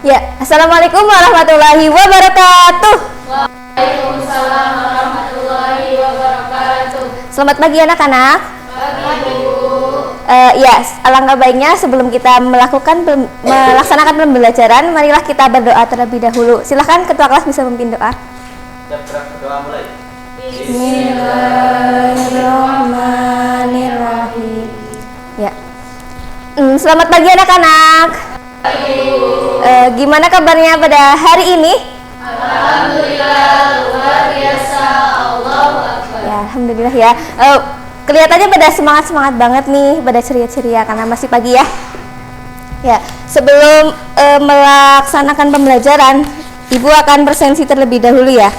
Ya, Assalamualaikum warahmatullahi wabarakatuh. Waalaikumsalam warahmatullahi wabarakatuh. Selamat pagi anak-anak. Pagi Bu. Ya, alangkah baiknya sebelum kita melaksanakan pembelajaran, marilah kita berdoa terlebih dahulu. Silahkan ketua kelas bisa memimpin doa. Doa mulai. Bismillahirrahmanirrahim. Ya. Selamat pagi anak-anak. Gimana kabarnya pada hari ini? Alhamdulillah luar biasa. Allahu Akbar. Ya, alhamdulillah ya. Kelihatannya pada semangat banget nih, pada ceria-ceria karena masih pagi ya. Ya, sebelum melaksanakan pembelajaran, Ibu akan bersensi terlebih dahulu ya.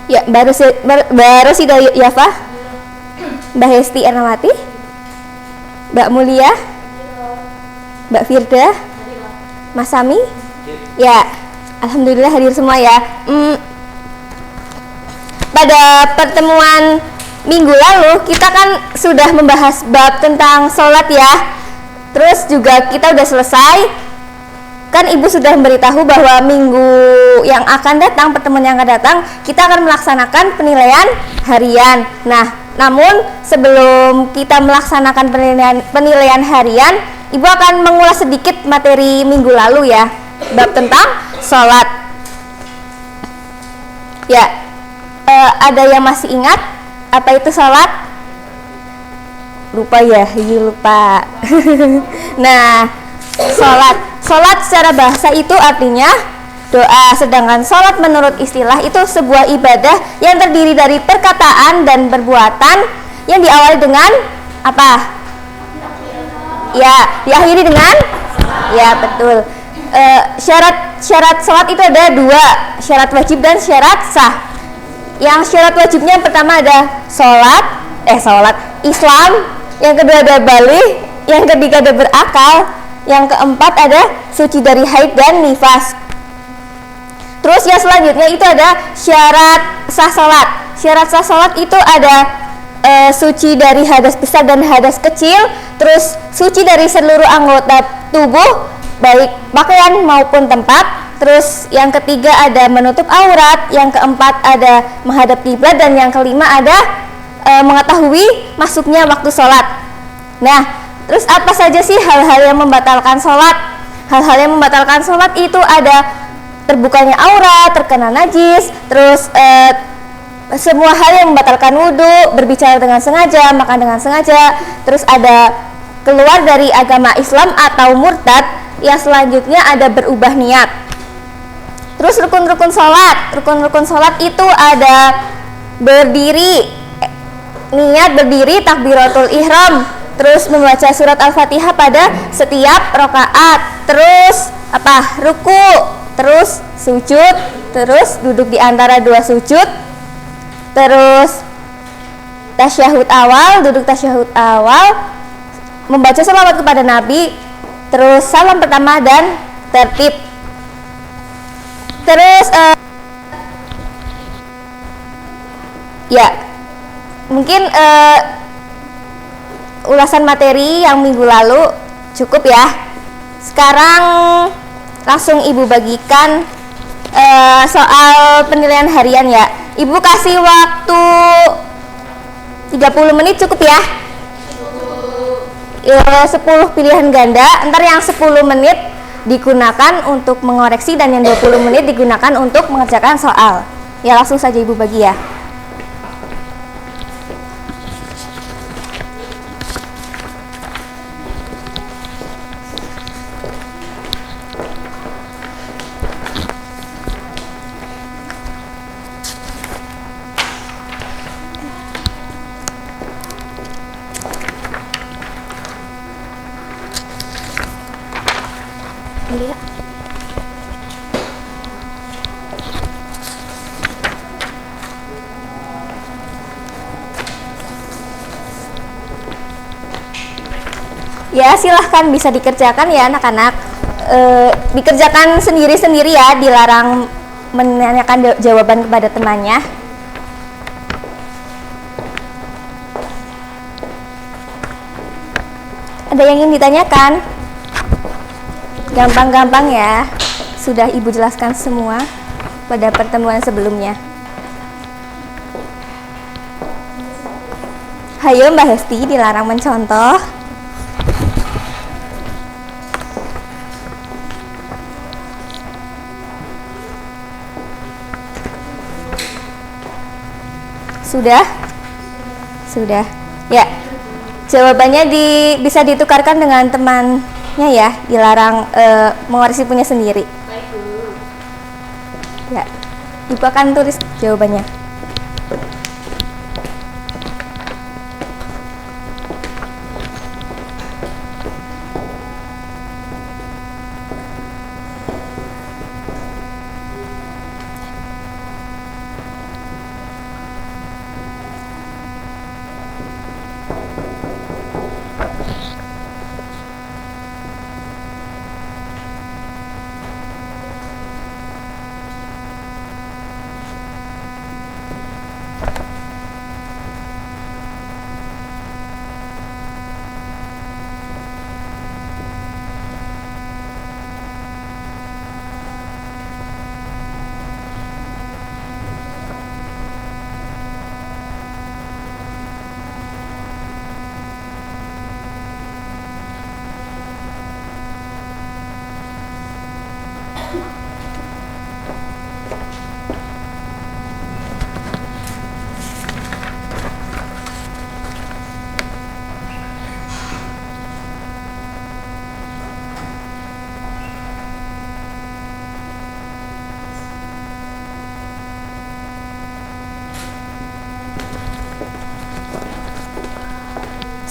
Ya, baru Sida Yafa, Mbak Hesti Ernawati, Mbak Mulia, Mbak Firda, Mas Sami. Ya, alhamdulillah hadir semua ya. Pada pertemuan minggu lalu kita kan sudah membahas bab tentang sholat ya. Terus juga kita udah selesai. Kan Ibu sudah memberitahu bahwa minggu yang akan datang, pertemuan yang akan datang, kita akan melaksanakan penilaian harian. Nah, namun sebelum kita melaksanakan penilaian harian, Ibu akan mengulas sedikit materi minggu lalu ya, bab tentang sholat. Ya, ada yang masih ingat apa itu sholat? Lupa ya, lupa. Nah, Sholat secara bahasa itu artinya doa, sedangkan sholat menurut istilah itu sebuah ibadah yang terdiri dari perkataan dan perbuatan yang diawali dengan apa? Ya, diakhiri dengan? Ya, betul. Syarat sholat itu ada dua, syarat wajib dan syarat sah. Yang syarat wajibnya yang pertama ada sholat Islam, yang kedua ada baligh, yang ketiga ada berakal, yang keempat ada suci dari haid dan nifas. Terus yang selanjutnya itu ada syarat sah salat. Syarat sah salat itu ada suci dari hadas besar dan hadas kecil, terus suci dari seluruh anggota tubuh baik pakaian maupun tempat. Terus yang ketiga ada menutup aurat, yang keempat ada menghadap kiblat, dan yang kelima ada mengetahui masuknya waktu sholat. Nah, terus apa saja sih hal-hal yang membatalkan sholat? Hal-hal yang membatalkan sholat itu ada terbukanya aurat, terkena najis, terus semua hal yang membatalkan wudhu, berbicara dengan sengaja, makan dengan sengaja, terus ada keluar dari agama Islam atau murtad, yang selanjutnya ada berubah niat. Terus rukun-rukun sholat itu ada berdiri, niat berdiri, takbiratul ihram, terus membaca surat Al-Fatihah pada setiap rakaat, terus ruku, terus sujud, terus duduk di antara dua sujud, terus duduk tasyahud awal, membaca shalawat kepada Nabi, terus salam pertama dan tertib. Terus mungkin ulasan materi yang minggu lalu cukup ya. Sekarang langsung Ibu bagikan soal penilaian harian ya. Ibu kasih waktu 30 menit cukup ya? 10 pilihan ganda, ntar yang 10 menit digunakan untuk mengoreksi dan yang 20 menit digunakan untuk mengerjakan soal. Ya, langsung saja Ibu bagi ya. Ya, silahkan bisa dikerjakan ya anak-anak. Dikerjakan sendiri-sendiri ya, dilarang menanyakan jawaban kepada temannya. Ada yang ingin ditanyakan? Gampang-gampang ya. Sudah Ibu jelaskan semua pada pertemuan sebelumnya. Hayo Mbak Hesti, dilarang mencontoh. Sudah? Sudah. Ya. Jawabannya bisa ditukarkan dengan temannya ya, dilarang mengoreksi punya sendiri. Baik, Bu. Ya. Ibu akan tulis jawabannya.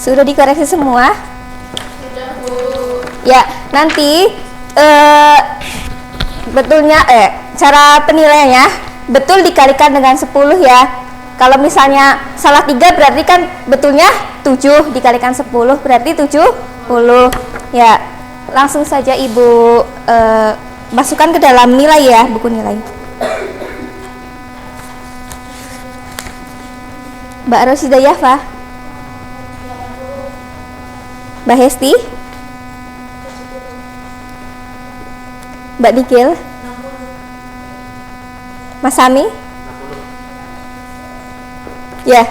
Sudah dikoreksi semua? Sudah, Bu. Ya, nanti betulnya cara penilaiannya betul dikalikan dengan 10 ya. Kalau misalnya salah 3 berarti kan betulnya 7 dikalikan 10 berarti 70. Ya, langsung saja Ibu masukkan ke dalam nilai ya, buku nilai. Mbak Rosidah Yafa, Mbak Hesti, Mbak Dikil, Mas Sami. Ya,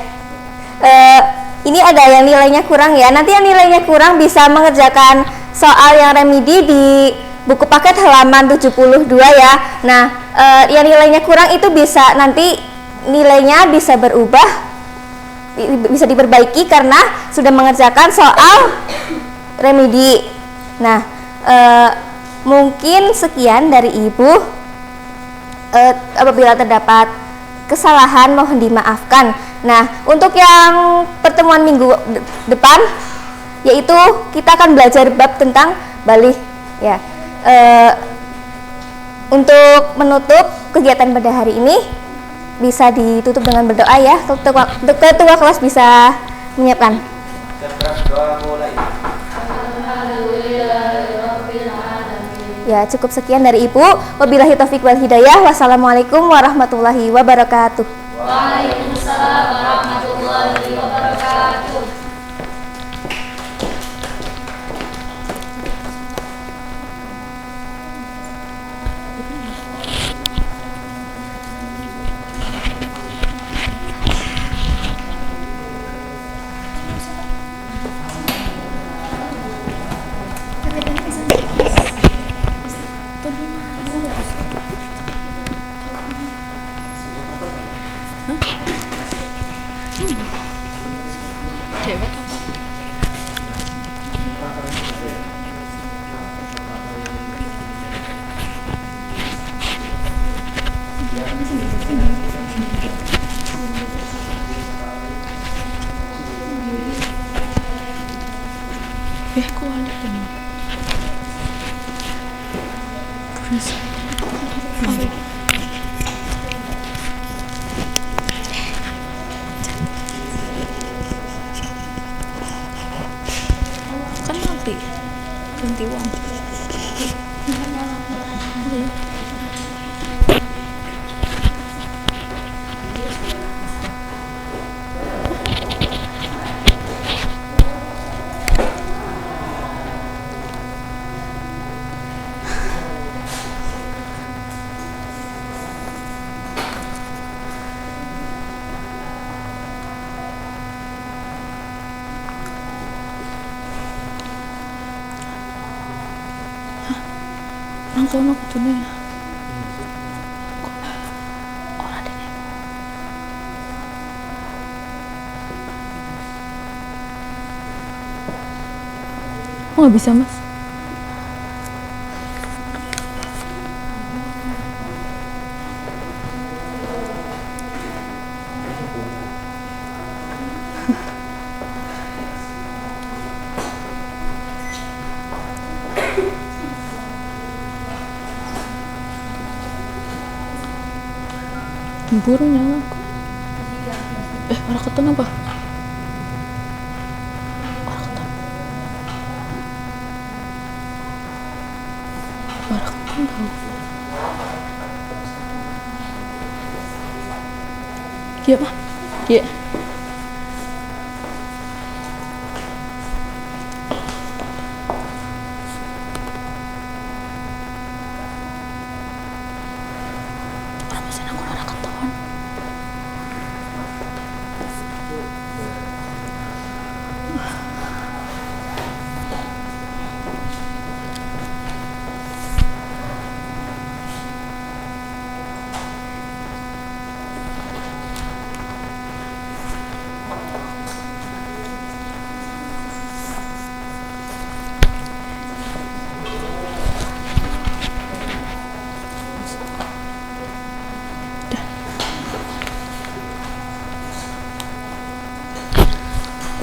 ini ada yang nilainya kurang ya. Nanti yang nilainya kurang bisa mengerjakan soal yang remedi di buku paket halaman 72 ya. Nah, yang nilainya kurang itu bisa nanti nilainya bisa berubah, bisa diperbaiki karena sudah mengerjakan soal remedi. Nah, mungkin sekian dari Ibu. Apabila terdapat kesalahan mohon dimaafkan. Nah, untuk yang pertemuan minggu depan, yaitu kita akan belajar bab tentang balik ya. Untuk menutup kegiatan pada hari ini bisa ditutup dengan berdoa ya. Ketua kelas bisa menyiapkan. Doa mulai. Ya, cukup sekian dari Ibu. Wabillahi taufik wal hidayah. Wassalamualaikum warahmatullahi wabarakatuh. Waalaikumsalam warahmatullahi wabarakatuh. nang kono kudune. Ora dene. Oh, nggak bisa, Mas. Burung nyala aku. Ora keton apa? Ora keton. Ora keton tau. Iya, Pak. Iya.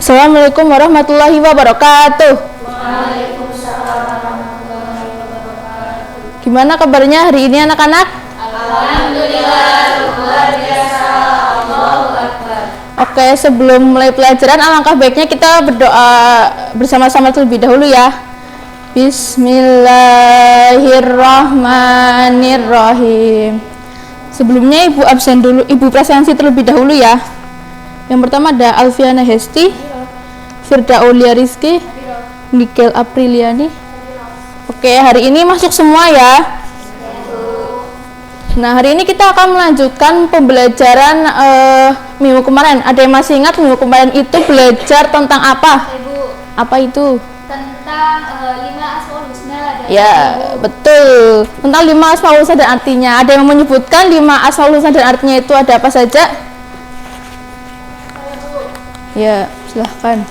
Assalamualaikum warahmatullahi wabarakatuh. Waalaikumsalam warahmatullahi wabarakatuh. Gimana kabarnya hari ini anak-anak? Alhamdulillah, luar biasa. Allahu Akbar. Oke, sebelum mulai pelajaran alangkah baiknya kita berdoa bersama-sama terlebih dahulu ya. Bismillahirrahmanirrahim. Sebelumnya Ibu absen dulu, Ibu presensi terlebih dahulu ya. Yang pertama ada Alfiana Hesti, Firda Aulia Rizky, Nikel Apriliani. Oke, hari ini masuk semua ya. Nah, hari ini kita akan melanjutkan pembelajaran minggu kemarin. Ada yang masih ingat minggu kemarin itu belajar tentang apa? Ibu, Apa itu? tentang 5 Asmaul Husna ada. Ya, betul. Tentang 5 Asmaul Husna dan artinya. Ada yang menyebutkan 5 Asmaul Husna dan artinya itu ada apa saja? Ya, silahkan.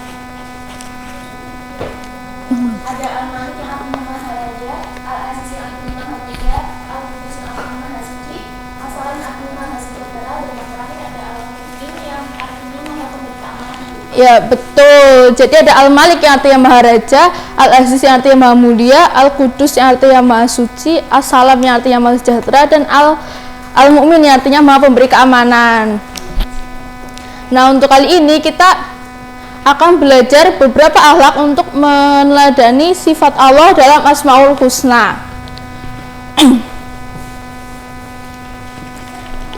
Ada Al-Malik yang artinya Maha Raja, Al-Aziz yang artinya Maha Mulia, Al-Qudus yang artinya Maha Suci, As-Salam yang artinya Maha Sejahtera, dan yang terakhir ada Al-Mu'min yang artinya Maha Pemberi keamanan. Ya, betul. Jadi ada Al-Malik yang artinya Maha Raja, Al-Aziz yang artinya Maha Mulia, Al-Qudus yang artinya Maha Suci, As-Salam yang artinya Maha Sejahtera, dan Al-Mu'min yang artinya Maha Pemberi keamanan. Nah, untuk kali ini kita akan belajar beberapa akhlak untuk meneladani sifat Allah dalam Asmaul Husna.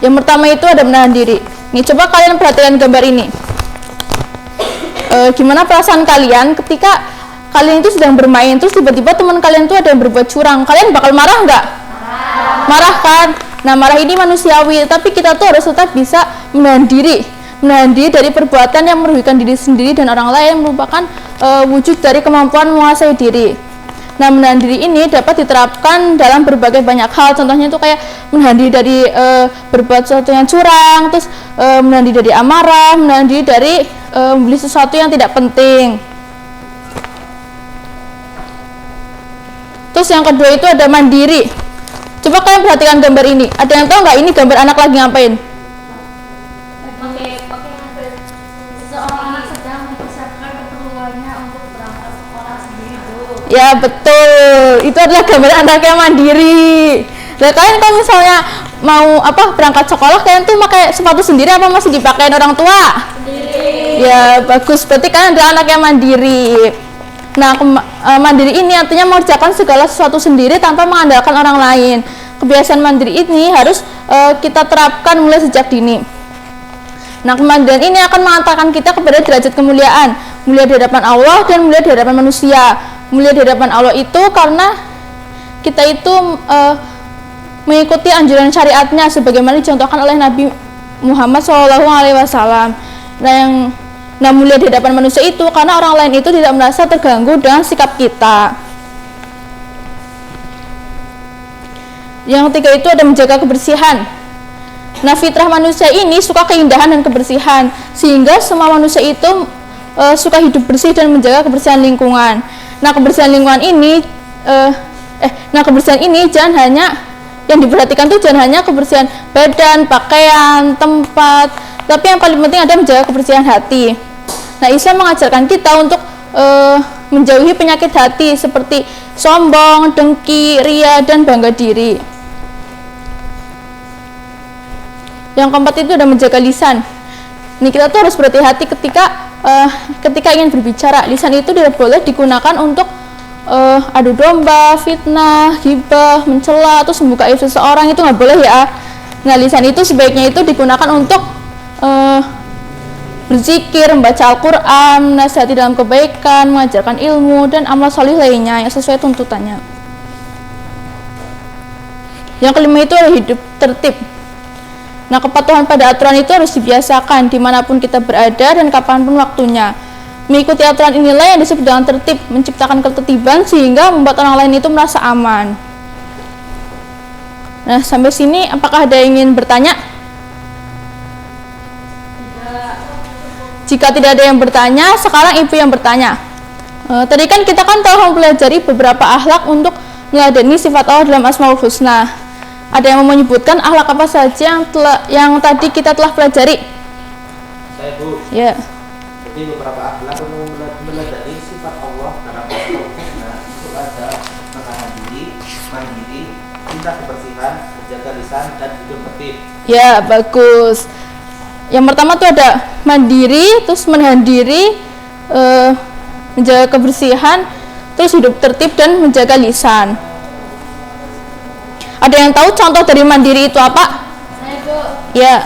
Yang pertama itu ada menahan diri. Nih, coba kalian perhatikan gambar ini. Gimana perasaan kalian ketika kalian itu sedang bermain, terus tiba-tiba teman kalian itu ada yang berbuat curang? Kalian bakal marah nggak? Marah kan? Nah, marah ini manusiawi, tapi kita tuh harus tetap bisa menahan diri dari perbuatan yang merugikan diri sendiri dan orang lain, merupakan wujud dari kemampuan menguasai diri. Nah, menahan diri ini dapat diterapkan dalam berbagai banyak hal. Contohnya itu kayak menahan diri dari berbuat sesuatu yang curang, terus menahan diri dari amarah, menahan diri dari membeli sesuatu yang tidak penting. Terus yang kedua itu ada mandiri. Coba kalian perhatikan gambar ini. Ada yang tahu nggak ini gambar anak lagi ngapain? Seseorang anak sedang mempersiapkan keperluannya untuk berangkat sekolah sendiri, Bu. Ya, betul. Itu adalah gambar anak yang mandiri. Nah, kalian kalau misalnya mau berangkat sekolah, kalian tuh pakai sepatu sendiri apa masih dipakein orang tua? Sendiri. Ya, bagus. Berarti kalian adalah anak yang mandiri. Nah, mandiri ini artinya mengerjakan segala sesuatu sendiri tanpa mengandalkan orang lain. Kebiasaan mandiri ini harus kita terapkan mulai sejak dini. Nah, kemandirian ini akan mengantarkan kita kepada derajat kemuliaan, mulia di hadapan Allah dan mulia di hadapan manusia. Mulia di hadapan Allah itu karena kita itu mengikuti anjuran syariatnya sebagaimana dicontohkan oleh Nabi Muhammad SAW. Nah, mulia di hadapan manusia itu karena orang lain itu tidak merasa terganggu dengan sikap kita. Yang ketiga itu ada menjaga kebersihan. Nah, fitrah manusia ini suka keindahan dan kebersihan, sehingga semua manusia itu suka hidup bersih dan menjaga kebersihan lingkungan. Nah, kebersihan lingkungan ini kebersihan ini jangan hanya yang diperhatikan tuh jangan hanya kebersihan badan, pakaian, tempat, tapi yang paling penting ada menjaga kebersihan hati. Nah, Islam mengajarkan kita untuk menjauhi penyakit hati seperti sombong, dengki, ria, dan bangga diri. Yang keempat itu ada menjaga lisan. Ini kita tuh harus berhati-hati ketika ingin berbicara. Lisan itu tidak boleh digunakan untuk adu domba, fitnah, ghibah, mencela, atau membuka aib seseorang, itu nggak boleh ya. Nah, lisan itu sebaiknya itu digunakan untuk berzikir, membaca Al-Quran, menasihati dalam kebaikan, mengajarkan ilmu, dan amal solih lainnya yang sesuai tuntutannya. Yang kelima itu adalah hidup tertib. Nah, kepatuhan pada aturan itu harus dibiasakan dimanapun kita berada dan kapanpun waktunya. Mengikuti aturan inilah yang disebut dengan tertib, menciptakan ketertiban sehingga membuat orang lain itu merasa aman. Nah, sampai sini apakah ada yang ingin bertanya? Jika tidak ada yang bertanya, sekarang Ibu yang bertanya. Tadi kan kita telah mempelajari beberapa akhlak untuk meladeni sifat Allah dalam Asmaul Husna. Ada yang mau menyebutkan akhlak apa saja yang tadi kita telah pelajari? Saya, Bu. Ya. Jadi beberapa akhlak untuk meladeni sifat Allah dalam Asmaul Husna itu ada menahan diri, mandiri, cinta kebersihan, menjaga lisan, dan hidup tertib. Ya, bagus. Yang pertama tuh ada mandiri, terus menahan diri, menjaga kebersihan, terus hidup tertib dan menjaga lisan. Ada yang tahu contoh dari mandiri itu apa? Saya, Bu. Ya.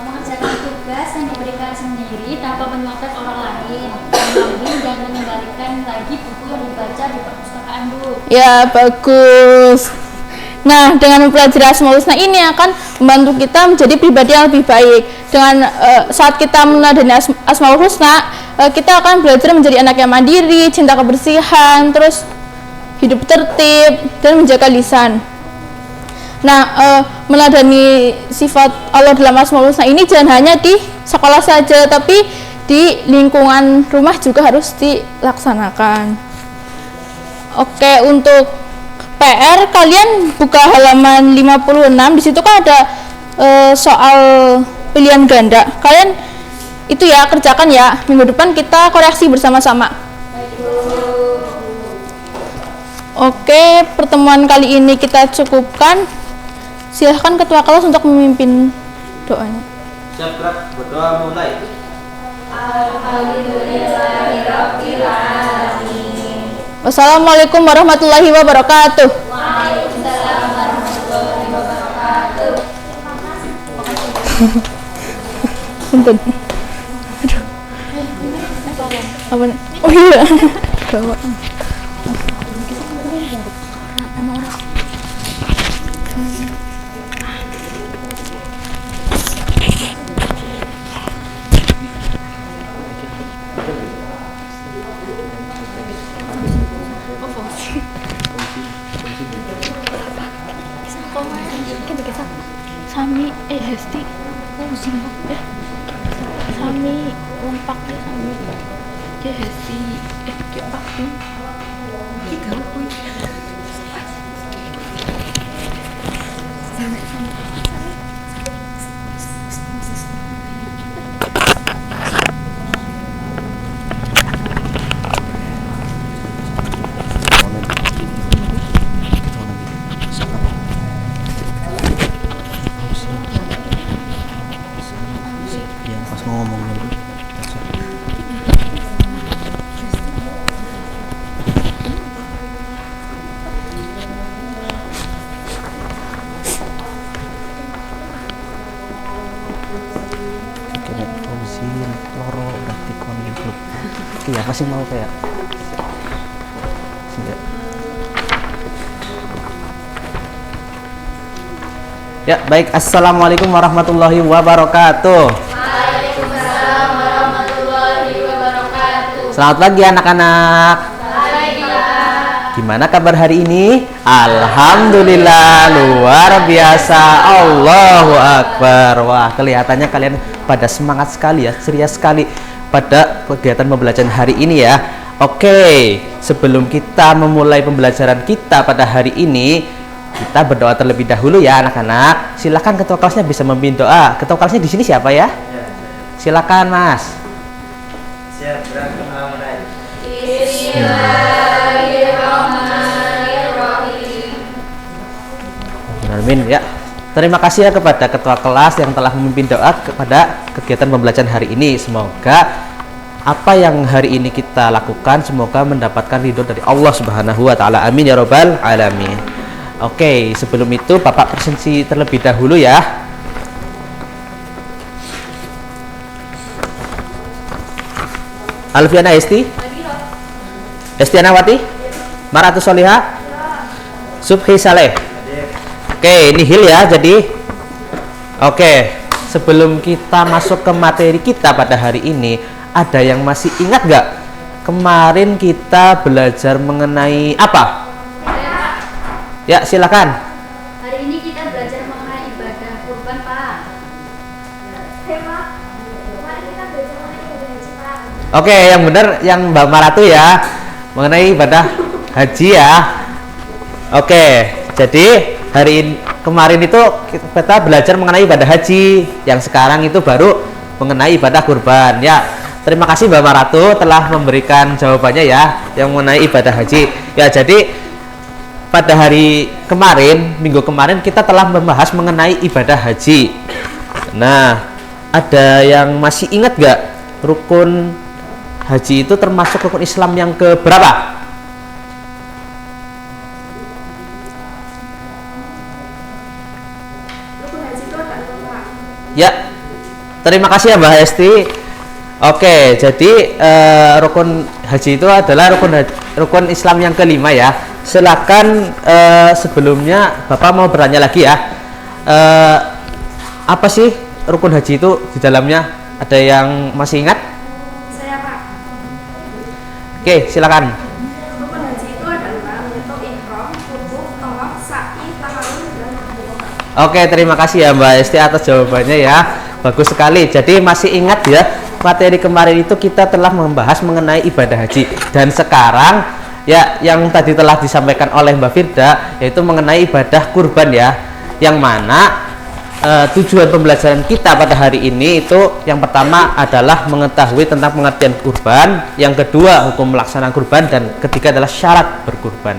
Mengerjakan tugas yang diberikan sendiri tanpa menyontek orang lain, mengambil dan mengembalikan lagi buku yang dibaca di perpustakaan, Bu. Ya, bagus. Nah, dengan mempelajari Asmaul Husna ini akan membantu kita menjadi pribadi yang lebih baik. Dengan saat kita meladeni Asmaul Husna, kita akan belajar menjadi anak yang mandiri, cinta kebersihan, terus hidup tertib dan menjaga lisan. Nah, meladeni sifat Allah dalam Asmaul Husna ini jangan hanya di sekolah saja, tapi di lingkungan rumah juga harus dilaksanakan. Oke, untuk PR kalian buka halaman 56, di situ kan ada soal pilihan ganda. Kalian itu ya kerjakan ya. Minggu depan kita koreksi bersama-sama. Oke, pertemuan kali ini kita cukupkan. Silahkan ketua kelas untuk memimpin doanya. Siap, gerak, berdoa mulai. Alhamdulillahirabbil alamin. Wassalamualaikum warahmatullahi wabarakatuh. Waalaikumsalam warahmatullahi wabarakatuh. Punten. Aduh. Apa nih? Oh iya. Bawa. Sami, Hesti, Simbok ya. Sami, lompak ya Sami. Ya Hesti, ya Pak. Tiga pun. Iya pasti mau kayak ya. Baik, assalamualaikum warahmatullahi wabarakatuh. Waalaikumsalam warahmatullahi wabarakatuh. Selamat pagi anak-anak. gimana kabar hari ini? Alhamdulillah, luar biasa. Allahu Akbar. Wah, kelihatannya kalian pada semangat sekali ya, ceria sekali pada kegiatan pembelajaran hari ini ya. Oke, sebelum kita memulai pembelajaran kita pada hari ini, kita berdoa terlebih dahulu ya anak-anak. Silakan ketua kelasnya bisa memimpin doa. Ketua kelasnya di sini siapa ya? Silakan Mas. Siap, berangkat mulai. Amin ya. Terima kasih ya kepada ketua kelas yang telah memimpin doa kepada kegiatan pembelajaran hari ini. Semoga apa yang hari ini kita lakukan semoga mendapatkan ridho dari Allah Subhanahu wa taala. Amin ya robbal alamin. Oke, sebelum itu Bapak presentasi terlebih dahulu ya. Alfiana Esti? Estiana Wati? Maratu Soliha? Subhi Saleh? Oke, ini Hil ya. Jadi oke, sebelum kita masuk ke materi kita pada hari ini, ada yang masih ingat nggak kemarin kita belajar mengenai apa? Ya, silakan. Hari ini kita belajar mengenai ibadah kurban, Pak. Pak, kemarin kita belajar mengenai ibadah haji, Pak. Oke, yang benar yang Mbak Maratu ya, mengenai ibadah haji ya. Oke, jadi kemarin itu kita belajar mengenai ibadah haji, yang sekarang itu baru mengenai ibadah kurban ya. Terima kasih Mbak Maratu telah memberikan jawabannya ya, yang mengenai ibadah haji ya. Jadi pada hari kemarin, minggu kemarin kita telah membahas mengenai ibadah haji. Nah, ada yang masih ingat gak rukun haji itu termasuk rukun Islam yang keberapa? Rukun haji itu ada apa, Pak? Ya, terima kasih ya Mbak Hesti. Oke, jadi rukun haji itu adalah rukun Islam yang kelima ya. Silakan sebelumnya Bapak mau bertanya lagi ya. Apa sih rukun haji itu di dalamnya? Ada yang masih ingat? Saya, Pak. Oke, silakan. Rukun haji itu adalah yaitu ihram, wukuf, tawaf, sa'i, tahallul, dan umrah. Oke, terima kasih ya Mbak Esti atas jawabannya ya. Bagus sekali. Jadi masih ingat ya, materi kemarin itu kita telah membahas mengenai ibadah haji. Dan sekarang ya yang tadi telah disampaikan oleh Mbak Firda yaitu mengenai ibadah kurban ya. Yang mana tujuan pembelajaran kita pada hari ini itu yang pertama adalah mengetahui tentang pengertian kurban, yang kedua hukum pelaksanaan kurban, dan ketiga adalah syarat berkurban.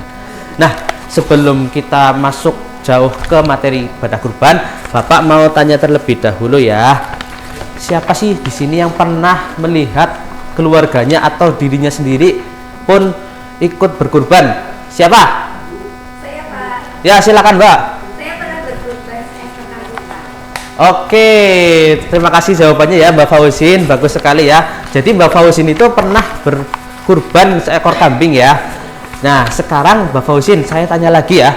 Nah, sebelum kita masuk jauh ke materi ibadah kurban, Bapak mau tanya terlebih dahulu ya. Siapa sih di sini yang pernah melihat keluarganya atau dirinya sendiri pun ikut berkurban? Siapa? Saya, Pak. Ya, silakan, Mbak. Saya pernah berkurban seekor kambing, Pak. Oke, terima kasih jawabannya ya Mbak Fauzin, bagus sekali ya. Jadi Mbak Fauzin itu pernah berkurban seekor kambing ya. Nah, sekarang Mbak Fauzin, saya tanya lagi ya.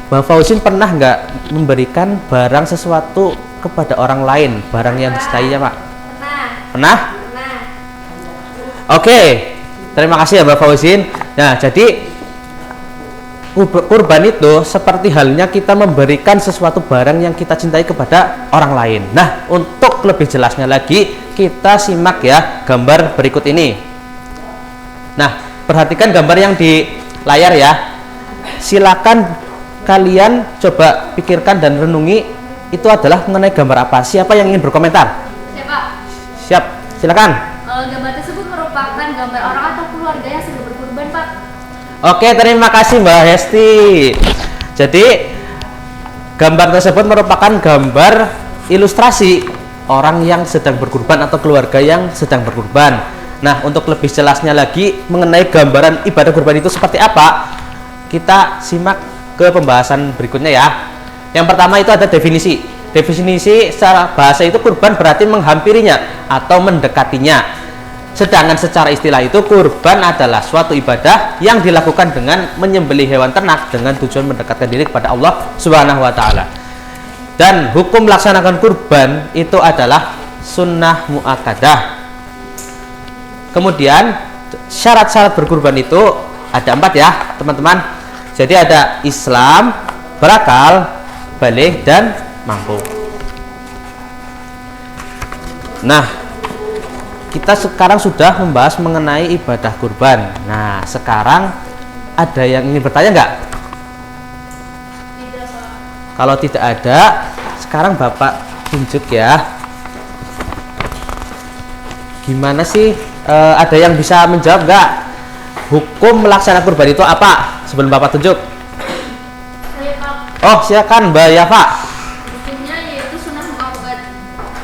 Mbak Fauzin pernah nggak memberikan barang sesuatu kepada orang lain, barang yang disutainya, Pak? Pernah. Pernah? Pernah. Oke, terima kasih ya Mbak Fauzin. Nah, jadi kurban itu seperti halnya kita memberikan sesuatu barang yang kita cintai kepada orang lain. Nah, untuk lebih jelasnya lagi, kita simak ya gambar berikut ini. Nah, perhatikan gambar yang di layar ya. Silakan kalian coba pikirkan dan renungi itu adalah mengenai gambar apa. Siapa yang ingin berkomentar? Siapa? Siap, silakan. Gambar tersebut merupakan gambar orang atau keluarga yang sedang berkurban, Pak. Oke, terima kasih Mbak Hesti. Jadi gambar tersebut merupakan gambar ilustrasi orang yang sedang berkurban atau keluarga yang sedang berkurban. Nah, untuk lebih jelasnya lagi mengenai gambaran ibadah kurban itu seperti apa, kita simak ke pembahasan berikutnya ya. Yang pertama itu ada definisi. Definisi secara bahasa itu kurban berarti menghampirinya atau mendekatinya. Sedangkan secara istilah itu kurban adalah suatu ibadah yang dilakukan dengan menyembelih hewan ternak dengan tujuan mendekatkan diri kepada Allah Subhanahu wa taala. Dan hukum melaksanakan kurban itu adalah sunnah muakkadah. Kemudian syarat-syarat berkurban itu Ada 4 ya teman-teman. Jadi ada Islam, berakal, baligh, dan mampu. Nah, kita sekarang sudah membahas mengenai ibadah kurban. Nah, sekarang ada yang ingin bertanya nggak? Kalau tidak ada, sekarang Bapak tunjuk ya. Gimana sih? Ada yang bisa menjawab nggak? Hukum melaksanakan kurban itu apa? Sebelum Bapak tunjuk. Oh, silakan Mbak Yafa. Hukumnya yaitu sunnah muakkad.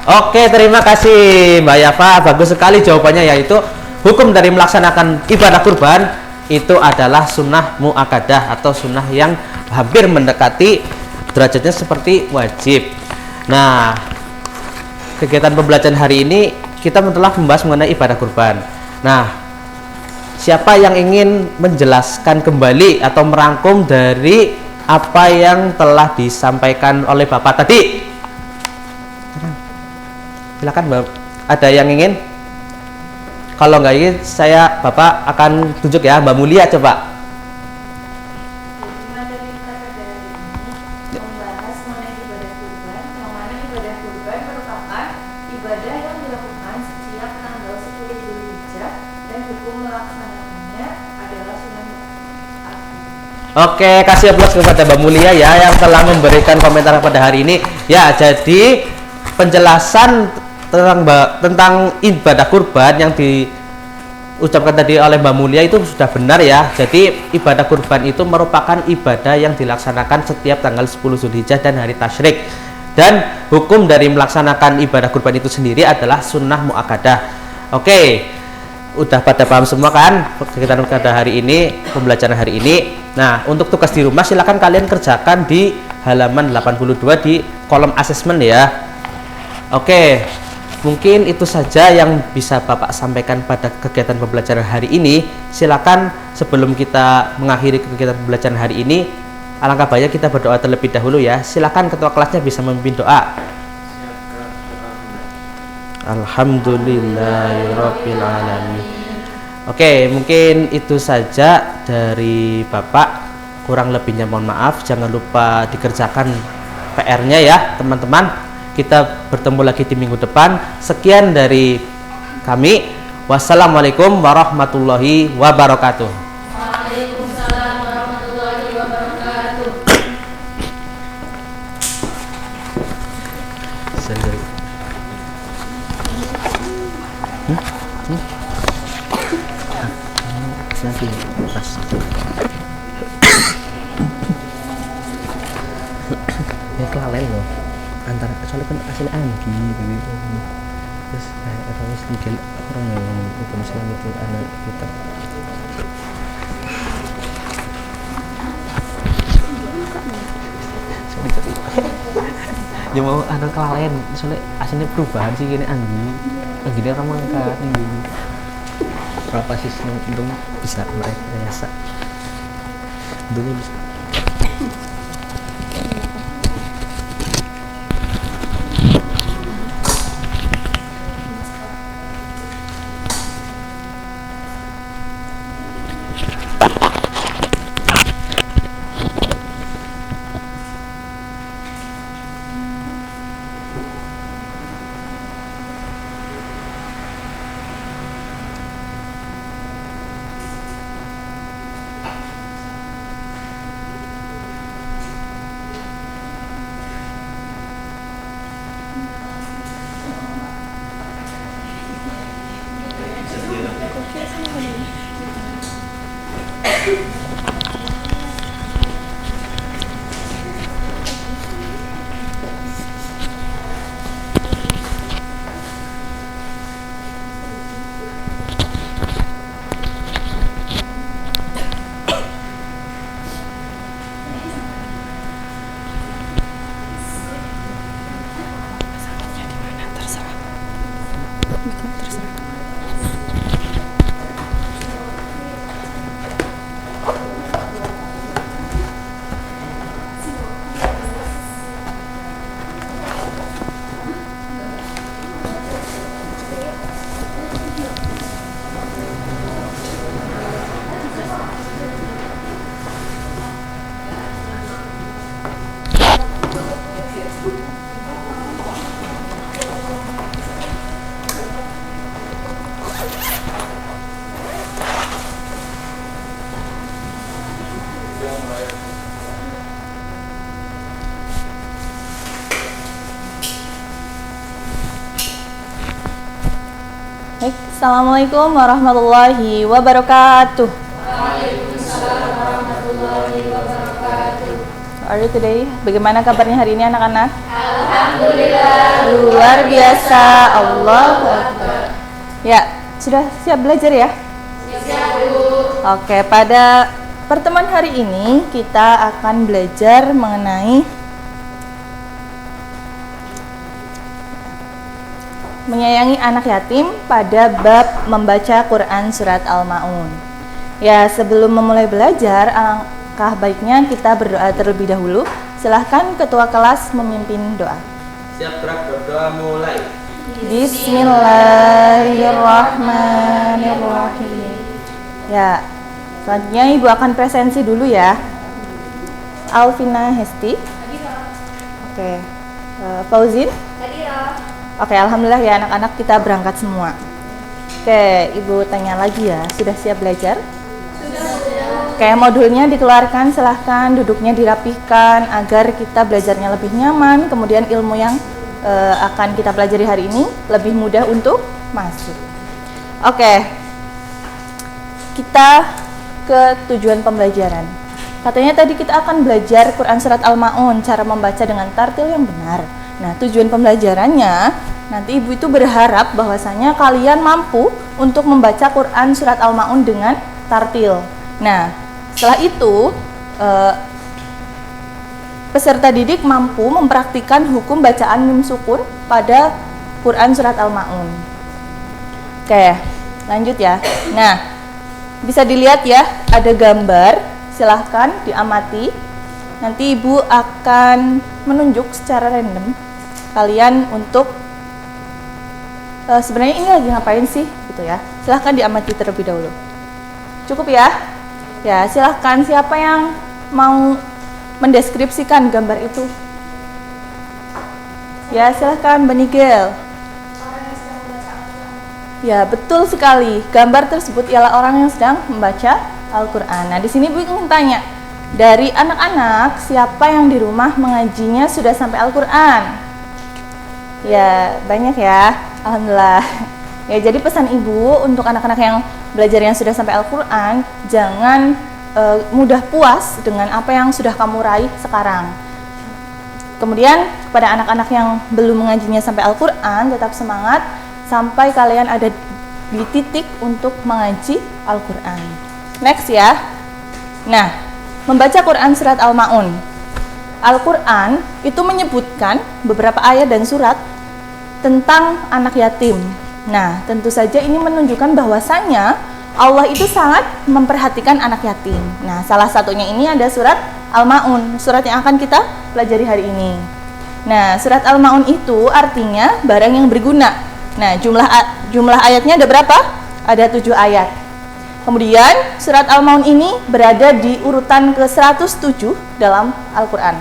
Oke, terima kasih Mbak Yafa. Bagus sekali jawabannya, yaitu hukum dari melaksanakan ibadah kurban itu adalah sunnah muakkadah atau sunnah yang hampir mendekati derajatnya seperti wajib. Nah, kegiatan pembelajaran hari ini kita telah membahas mengenai ibadah kurban. Nah, siapa yang ingin menjelaskan kembali atau merangkum dari apa yang telah disampaikan oleh Bapak tadi? Silakan Mbak. Ada yang ingin? Kalau nggak ingin, Bapak akan tunjuk ya. Mbak Mulia coba. Materi kita pada hari ini membahas mengenai ibadah kurban, yang mana ibadah kurban merupakan ibadah yang dilakukan setiap tanggal 10 Dzulhijjah dan hukum melaksanakannya adalah sunnah muakkad. Oke, kasih aplaus kepada Mbak Mulia ya yang telah memberikan komentar pada hari ini. Ya, jadi penjelasan tentang ibadah kurban yang diucapkan tadi oleh Mbak Mulia itu sudah benar ya. Jadi ibadah kurban itu merupakan ibadah yang dilaksanakan setiap tanggal 10 Dzulhijjah dan hari tasyrik. Dan hukum dari melaksanakan ibadah kurban itu sendiri adalah sunnah muakkadah. Oke, udah pada paham semua kan kegiatan pada hari ini, pembelajaran hari ini. Nah, untuk tugas di rumah silakan kalian kerjakan di halaman 82 di kolom asesmen ya. Oke, mungkin itu saja yang bisa Bapak sampaikan pada kegiatan pembelajaran hari ini. Silakan sebelum kita mengakhiri kegiatan pembelajaran hari ini, alangkah baiknya kita berdoa terlebih dahulu ya. Silakan ketua kelasnya bisa memimpin doa. Alhamdulillahirabbil alamin. Oke, mungkin itu saja dari Bapak. Kurang lebihnya mohon maaf. Jangan lupa dikerjakan PR-nya ya, teman-teman. Kita bertemu lagi di minggu depan. Sekian dari kami. Wassalamualaikum warahmatullahi wabarakatuh. Waalaikumsalam warahmatullahi wabarakatuh. Sendiri. Nanti pas. Ya kelalen loh. Antara soalnya kan asli Anggi gitu. Terus orang sedikit orang yang itu misalnya itu anak kita. Ya mau anak kelalen soalnya aslinya perubahan sih gini Anggi dia orang mangkat nih berapa sih untung bisa merekayasa untungnya bisa. Baik, Assalamualaikum warahmatullahi wabarakatuh. How are you today? Bagaimana kabarnya hari ini anak-anak? Alhamdulillah. Luar biasa. Allahu Akbar. Ya, sudah siap belajar ya? Siap, Bu. Oke, pada pertemuan hari ini kita akan belajar mengenai menyayangi anak yatim pada bab membaca Quran surat Al-Maun. Ya, sebelum memulai belajar, alangkah baiknya kita berdoa terlebih dahulu. Silahkan ketua kelas memimpin doa. Siap, gerak, berdoa mulai. Bismillahirrahmanirrahim. Ya, selanjutnya Ibu akan presensi dulu ya. Alvina Hesti. Oke. Fauzin. Oke, alhamdulillah ya anak-anak kita berangkat semua. Oke, Ibu tanya lagi ya, sudah siap belajar? Sudah. Oke, modulnya dikeluarkan, silahkan duduknya dirapihkan agar kita belajarnya lebih nyaman. Kemudian ilmu yang akan kita pelajari hari ini lebih mudah untuk masuk. Oke, kita ke tujuan pembelajaran. Katanya tadi kita akan belajar Quran surat Al-Maun, cara membaca dengan tartil yang benar. Nah, tujuan pembelajarannya nanti Ibu itu berharap bahwasanya kalian mampu untuk membaca Quran surat Al-Maun dengan tartil. Nah, setelah itu peserta didik mampu mempraktikkan hukum bacaan mim sukun pada Quran surat Al-Maun. Oke, lanjut ya. Nah, bisa dilihat ya, ada gambar, silahkan diamati. Nanti Ibu akan menunjuk secara random kalian untuk sebenarnya ini lagi ngapain sih gitu ya. Silahkan diamati terlebih dahulu. Cukup ya? Ya, silahkan siapa yang mau mendeskripsikan gambar itu? Ya, silahkan Mbak Nigel. Ya, betul sekali. Gambar tersebut ialah orang yang sedang membaca Al-Quran. Nah, di sini Bu ingin tanya, dari anak-anak siapa yang di rumah mengajinya sudah sampai Al-Quran? Ya, banyak ya. Alhamdulillah. Ya, jadi pesan Ibu untuk anak-anak yang belajar yang sudah sampai Al-Quran, jangan mudah puas dengan apa yang sudah kamu raih sekarang. Kemudian kepada anak-anak yang belum mengajinya sampai Al-Quran, tetap semangat sampai kalian ada di titik untuk mengaji Al-Quran. Next ya. Nah, membaca Quran surat Al-Maun. Al-Quran itu menyebutkan beberapa ayat dan surat tentang anak yatim. Nah, tentu saja ini menunjukkan bahwasanya Allah itu sangat memperhatikan anak yatim. Nah, salah satunya ini ada surat Al-Maun, surat yang akan kita pelajari hari ini. Nah, surat Al-Maun itu artinya barang yang berguna. Nah, jumlah ayatnya ada berapa? Ada 7 ayat. Kemudian surat Al-Maun ini berada di urutan ke-107 dalam Al-Quran.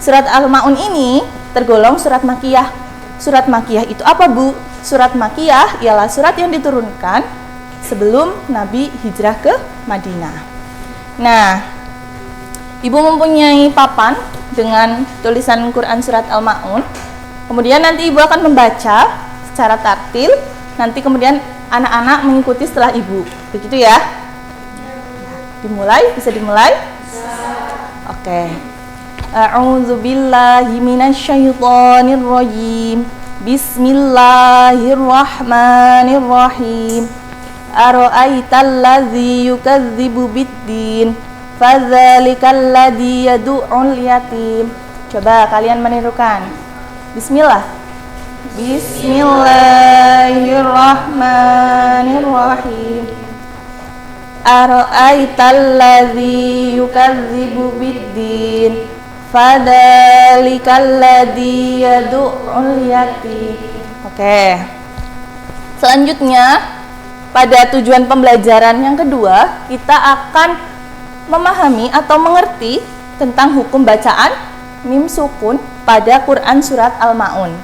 Surat Al-Maun ini tergolong surat Makkiyah. Surat Makkiyah itu apa, Bu? Surat Makkiyah ialah surat yang diturunkan sebelum Nabi hijrah ke Madinah. Nah, Ibu mempunyai papan dengan tulisan Quran surat Al-Maun. Kemudian nanti Ibu akan membaca secara tartil. Nanti kemudian anak-anak mengikuti setelah Ibu. Begitu ya? Dimulai? Bisa dimulai? Oke. A'udzu billahi minasyaitonir rajim. Bismillahirrahmanirrahim. Ara'aital ladzi yukadzibu biddin fadzalikal ladzi yad'ul yatim. Coba kalian menirukan. Bismillah. Bismillahirrahmanirrahim. Ara'aital ladzi yukadzibu biddin fadzalikal ladzi yad'ul yatim. Oke. Selanjutnya pada tujuan pembelajaran yang kedua, kita akan memahami atau mengerti tentang hukum bacaan mim sukun pada Quran surat Al-Maun.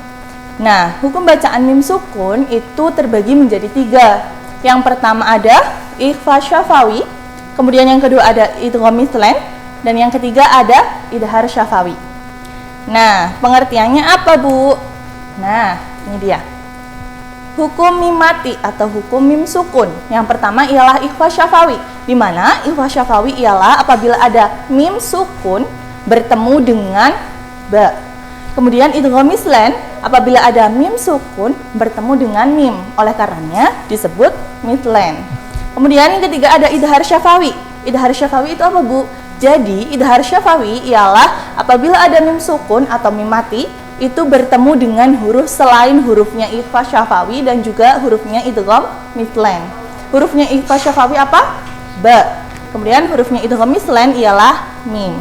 Nah, hukum bacaan mim sukun itu terbagi menjadi 3. Yang pertama ada ikhfa syafawi, kemudian yang kedua ada idgham mithlan, dan yang ketiga ada idhar syafawi. Nah, pengertiannya apa, Bu? Nah, ini dia. hukum mim mati atau hukum mim sukun. Yang pertama ialah ikhfa syafawi, di mana ikhfa syafawi ialah apabila ada mim sukun bertemu dengan ba. Kemudian idgham mislan apabila ada mim sukun bertemu dengan mim, oleh karenanya disebut mislan. Kemudian yang ketiga ada idhar syafawi. Idhar syafawi itu apa, Bu? Jadi idhar syafawi ialah apabila ada mim sukun atau mim mati itu bertemu dengan huruf selain hurufnya ikhfa syafawi dan juga hurufnya idgham mislan. Hurufnya ikhfa syafawi apa? Ba. Kemudian hurufnya idgham mislan ialah mim.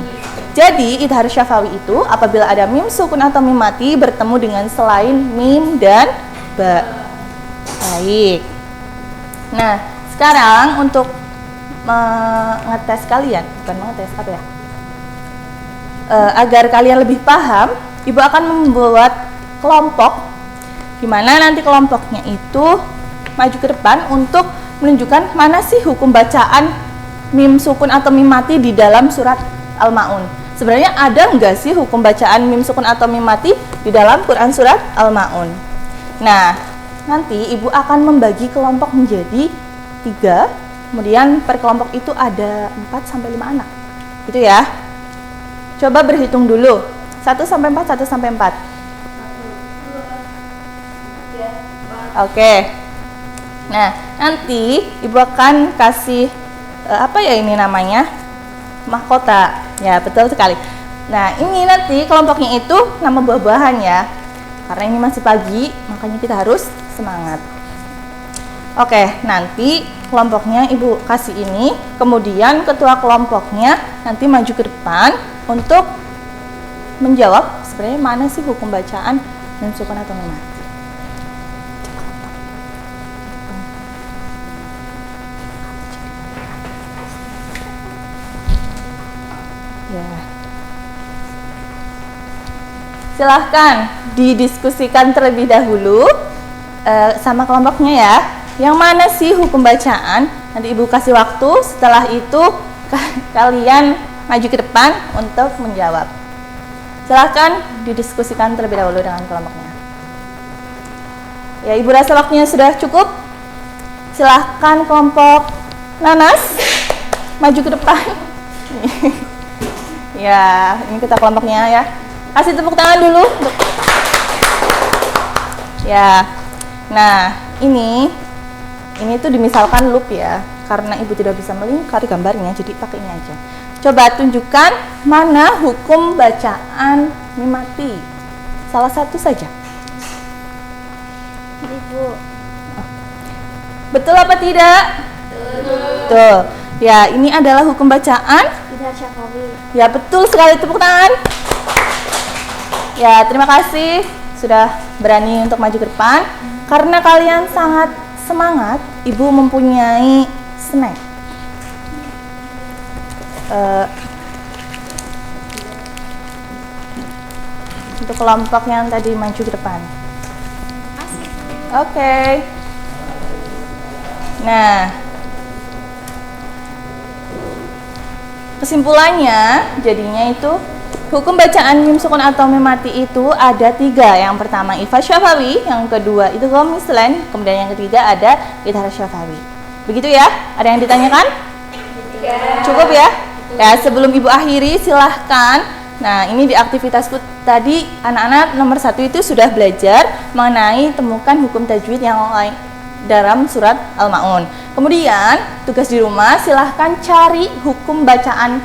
Jadi idhar syafawi itu apabila ada mim sukun atau mim mati bertemu dengan selain mim dan ba. Baik. Nah, sekarang untuk mengetes kalian, bukan mengetes apa ya? Agar kalian lebih paham, Ibu akan membuat kelompok, dimana nanti kelompoknya itu maju ke depan untuk menunjukkan mana sih hukum bacaan mim sukun atau mim mati di dalam surat Al-Ma'un. Sebenarnya ada nggak sih hukum bacaan mim sukun atau mim mati di dalam Quran surat Al-Ma'un? Nah, nanti Ibu akan membagi kelompok menjadi 3, kemudian per kelompok itu ada 4-5 anak, gitu ya. Coba berhitung dulu. 1 sampai 4, 1 sampai 4. 1, 2, 3, 4. Oke. Nah, nanti Ibu akan kasih apa ya ini namanya? Mahkota. Ya, betul sekali. Nah, ini nanti kelompoknya itu nama buah-buahan ya. Karena ini masih pagi, makanya kita harus semangat. Oke, nanti kelompoknya Ibu kasih ini, kemudian ketua kelompoknya nanti maju ke depan untuk menjawab sebenarnya mana sih hukum bacaan mim sukun atau mim mati. Ya. Silahkan didiskusikan terlebih dahulu sama kelompoknya ya. Yang mana sih hukum bacaan? Nanti Ibu kasih waktu, setelah itu kalian maju ke depan untuk menjawab. Silahkan didiskusikan terlebih dahulu dengan kelompoknya. Ya, Ibu rasa waktunya sudah cukup. Silahkan kelompok Nanas maju ke depan. Ya, ini kita kelompoknya ya. Kasih tepuk tangan dulu. Ya, nah ini tuh dimisalkan loop ya, karena Ibu tidak bisa melingkar gambarnya, jadi pakai ini aja. Coba tunjukkan mana hukum bacaan mim mati. Salah satu saja. Ibu. Betul apa tidak? Betul. Ya, ini adalah hukum bacaan Idhar syafawi. ya, betul sekali, tepuk tangan. Ya, terima kasih sudah berani untuk maju ke depan. Karena kalian sangat semangat, Ibu mempunyai snack. Untuk kelompok yang tadi maju ke depan. Oke. Nah, kesimpulannya jadinya itu hukum bacaan mim sukun atau mim mati itu ada 3. Yang pertama ikhfa syafawi, yang kedua idgham mislan, kemudian yang ketiga ada idhar syafawi. Begitu ya? Ada yang ditanyakan? Cukup ya? Ya, sebelum Ibu akhiri silahkan. Nah, ini di aktivitasku tadi anak-anak nomor 1 itu sudah belajar mengenai temukan hukum tajwid yang lain dalam surat Al-Ma'un. Kemudian tugas di rumah silahkan cari hukum bacaan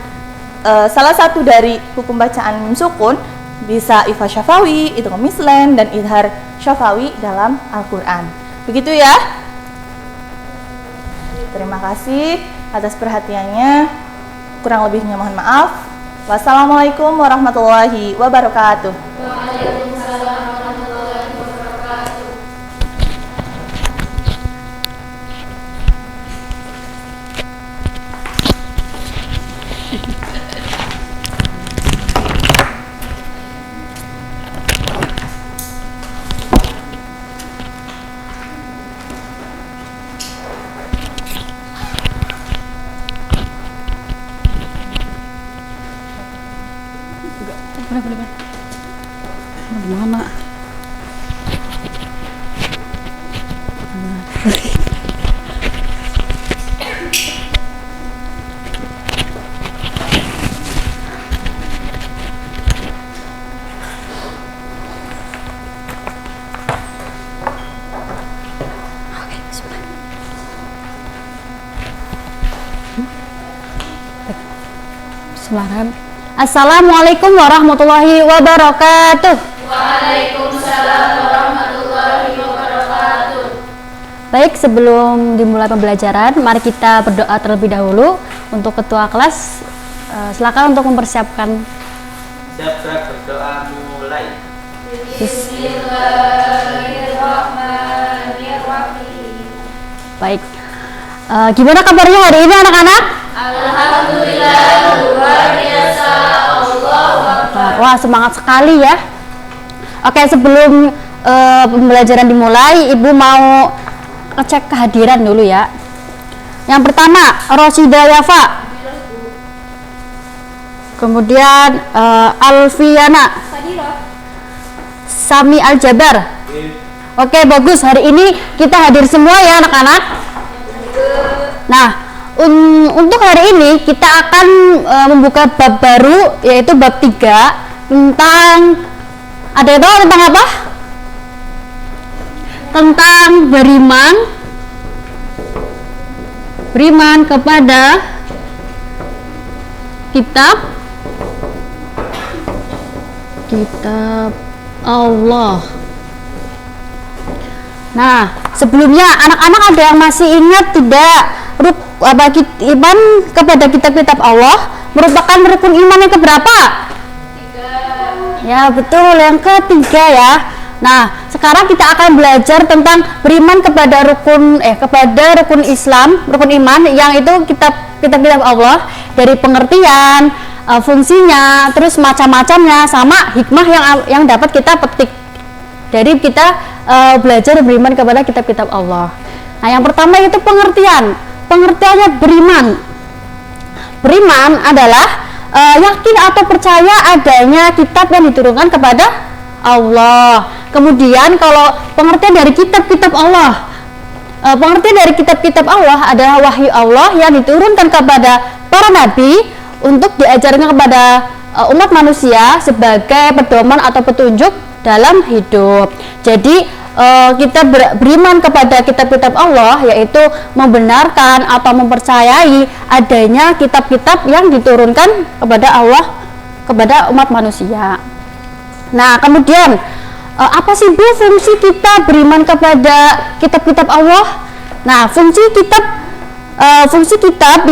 salah satu dari hukum bacaan mim sukun, bisa ikhfa syafawi, idgham mislan dan idhar syafawi dalam Al-Qur'an. Begitu ya? Terima kasih atas perhatiannya. Kurang lebihnya mohon maaf. Wassalamualaikum warahmatullahi wabarakatuh. Waalaikumsalam warahmatullahi wabarakatuh. Mana? Bismillahirrahmanirrahim. Assalamualaikum warahmatullahi wabarakatuh. Baik, sebelum dimulai pembelajaran, mari kita berdoa terlebih dahulu. Untuk ketua kelas, silakan untuk mempersiapkan. Siap, gerak berdoa mulai. Baik, gimana kabarnya hari ini anak-anak? Wah, semangat sekali ya. Oke, sebelum pembelajaran dimulai, Ibu mau ngecek kehadiran dulu ya. Yang pertama, Rosida Yafa. Kemudian Alfiana. Sami Aljabar. Oke, bagus. Hari ini kita hadir semua ya anak-anak. Nah, untuk hari ini kita akan membuka bab baru, yaitu bab 3 tentang, ada yang tahu tentang apa? Tentang beriman kepada kitab Allah. Nah, sebelumnya anak-anak ada yang masih ingat tidak iman kepada kitab-kitab Allah merupakan rukun iman yang keberapa? 3. Ya, betul, yang ketiga ya. Nah, sekarang kita akan belajar tentang beriman kepada rukun Islam, rukun iman yang itu kitab-kitab Allah, dari pengertian, fungsinya, terus macam-macamnya, sama hikmah yang dapat kita petik dari kita belajar beriman kepada kitab-kitab Allah. Nah, yang pertama itu pengertiannya beriman. Beriman adalah yakin atau percaya adanya kitab yang diturunkan kepada Allah. Kemudian kalau pengertian dari kitab-kitab Allah, pengertian dari kitab-kitab Allah adalah wahyu Allah yang diturunkan kepada para nabi untuk diajarkan kepada umat manusia sebagai pedoman atau petunjuk dalam hidup. Jadi kita beriman kepada kitab-kitab Allah, yaitu membenarkan atau mempercayai adanya kitab-kitab yang diturunkan kepada Allah kepada umat manusia. Nah, kemudian apa sih Bu fungsi kita beriman kepada kitab-kitab Allah? Nah, fungsi kitab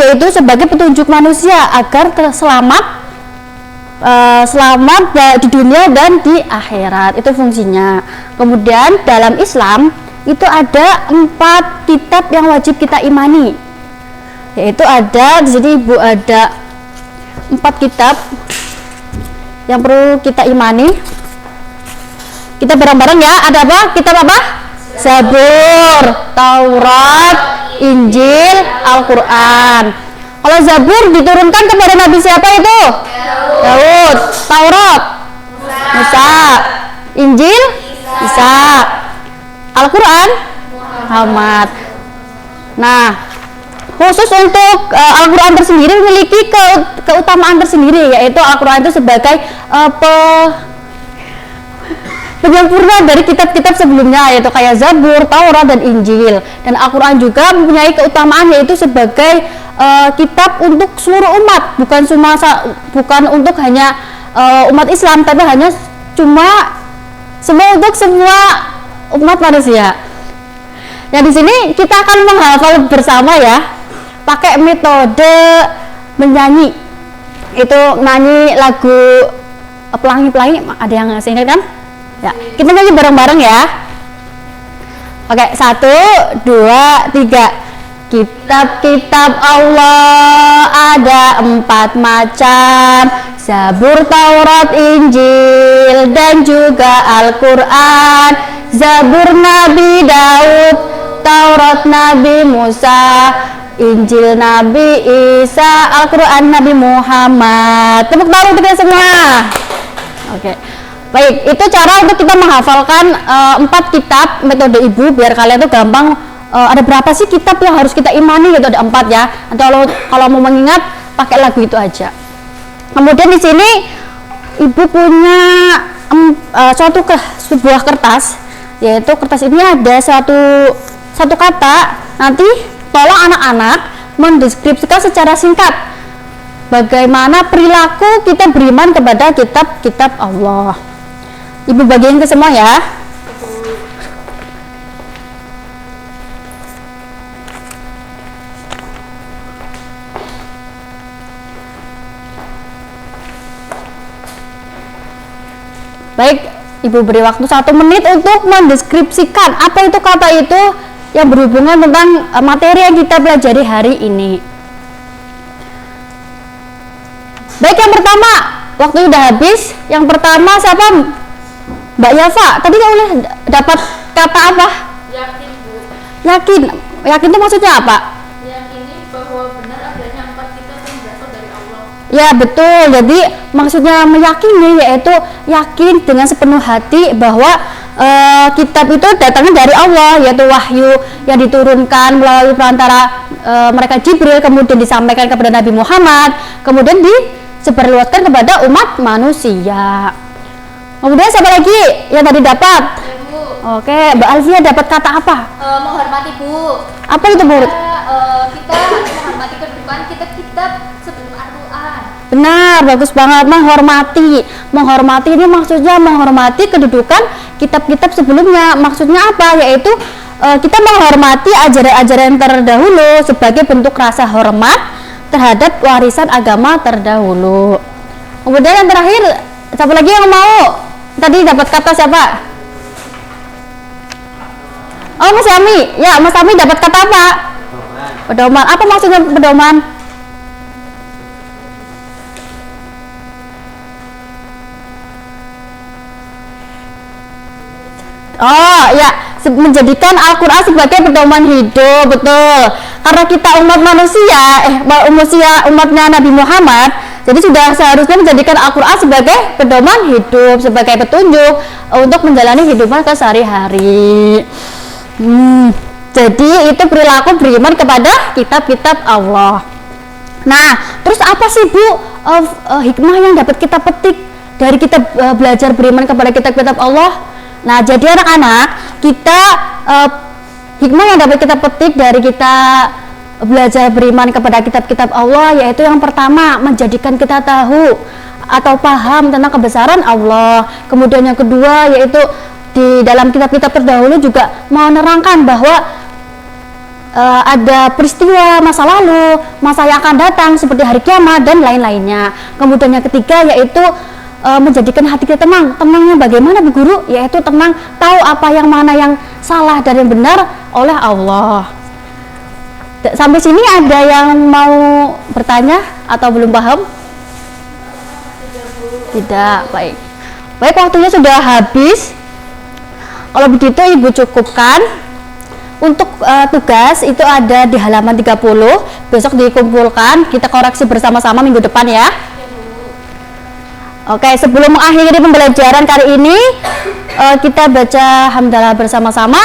yaitu sebagai petunjuk manusia agar selamat di dunia dan di akhirat, itu fungsinya. Kemudian dalam Islam itu ada 4 kitab yang wajib kita imani, yaitu ada di sini Ibu ada 4 kitab yang perlu kita imani. Kita bareng-bareng ya. Ada apa? Kitab apa? Zabur, Taurat, Injil, Al-Quran. Kalau Zabur diturunkan kepada Nabi siapa itu? Daud. Taurat, Musa. Injil, Isa. Al-Quran, Muhammad. Nah, khusus untuk Al-Quran tersendiri memiliki keutamaan tersendiri, yaitu Al-Quran itu sebagai penyempurna dari kitab-kitab sebelumnya, yaitu kayak Zabur, Taurat, dan Injil. Dan Al-Quran juga mempunyai keutamaan, yaitu sebagai kitab untuk seluruh umat, bukan untuk hanya umat Islam, tapi hanya untuk semua umat manusia. Nah, di sini kita akan menghafal bersama ya, pakai metode menyanyi. Itu nyanyi lagu Pelangi-Pelangi, ada yang ngasih ingat kan? Ya, kita nyanyi bareng-bareng ya. Oke, 1, 2, 3. Kitab-kitab Allah ada 4 macam: Zabur, Taurat, Injil, dan juga Al-Quran. Zabur Nabi Daud, Taurat Nabi Musa, Injil Nabi Isa, Al-Quran Nabi Muhammad. Tepuk tangan untuk kita semua. Oke. Baik, itu cara untuk kita menghafalkan 4 kitab metode Ibu, biar kalian tuh gampang ada berapa sih kitab yang harus kita imani gitu, ada 4 ya. Nanti kalau mau mengingat pakai lagu itu aja. Kemudian di sini ibu punya sebuah kertas, yaitu kertas ini ada satu kata. Nanti tolong anak-anak mendeskripsikan secara singkat bagaimana perilaku kita beriman kepada kitab-kitab Allah. Ibu bagiin ke semua ya. Baik, ibu beri waktu 1 menit untuk mendeskripsikan apa itu kata itu yang berhubungan tentang materi yang kita pelajari hari ini. Baik, yang pertama, waktu udah habis. Yang pertama siapa? Mbak Yafa. Tadi kamu dapat kata apa? Yakin, Bu. Yakin. Yakin itu maksudnya apa? Yakini bahwa benar adanya 4 kitab yang berasal dari Allah. Ya betul, jadi maksudnya meyakini yaitu yakin dengan sepenuh hati bahwa kitab itu datangnya dari Allah, yaitu wahyu yang diturunkan melalui perantara mereka Jibril, kemudian disampaikan kepada Nabi Muhammad, kemudian disebarluaskan kepada umat manusia. Kemudian siapa lagi yang tadi dapat? Ya, Bu. Oke, Mbak Alfia dapat kata apa? Menghormati, Bu. Apa itu, Bu? Kita harus menghormati kedudukan kitab-kitab sebelum Al-Quran. Benar, bagus banget. Menghormati ini maksudnya menghormati kedudukan kitab-kitab sebelumnya. Maksudnya apa? Yaitu kita menghormati ajaran-ajaran terdahulu sebagai bentuk rasa hormat terhadap warisan agama terdahulu. Kemudian yang terakhir, siapa lagi yang mau? Tadi dapat kata siapa? Oh, Mas Ami. Ya, Mas Ami dapat kata apa? Pedoman. Apa maksudnya pedoman? Oh ya, menjadikan Al-Quran sebagai pedoman hidup, betul. Karena kita umat umatnya Nabi Muhammad, jadi sudah seharusnya menjadikan Al-Quran sebagai pedoman hidup, sebagai petunjuk untuk menjalani kehidupan kesehari-hari. Jadi itu perilaku beriman kepada kitab-kitab Allah. Nah, terus apa sih Bu hikmah yang dapat kita petik dari kita belajar beriman kepada kitab-kitab Allah? Nah, jadi anak-anak, kita hikmah yang dapat kita petik dari kita belajar beriman kepada kitab-kitab Allah, yaitu yang pertama, menjadikan kita tahu atau paham tentang kebesaran Allah. Kemudian yang kedua, yaitu di dalam kitab-kitab terdahulu juga menerangkan bahwa ada peristiwa masa lalu, masa yang akan datang seperti hari kiamat dan lain-lainnya. Kemudian yang ketiga, yaitu menjadikan hati kita tenang. Tenangnya bagaimana, Bu Guru? Yaitu tenang, tahu apa yang mana yang salah dan yang benar oleh Allah. Sampai sini ada yang mau bertanya atau belum paham? Tidak, baik. Baik, waktunya sudah habis. Kalau begitu Ibu cukupkan. Untuk tugas itu ada di halaman 30. Besok dikumpulkan, kita koreksi bersama-sama minggu depan ya. Oke, sebelum mengakhiri pembelajaran kali ini, kita baca hamdalah bersama-sama.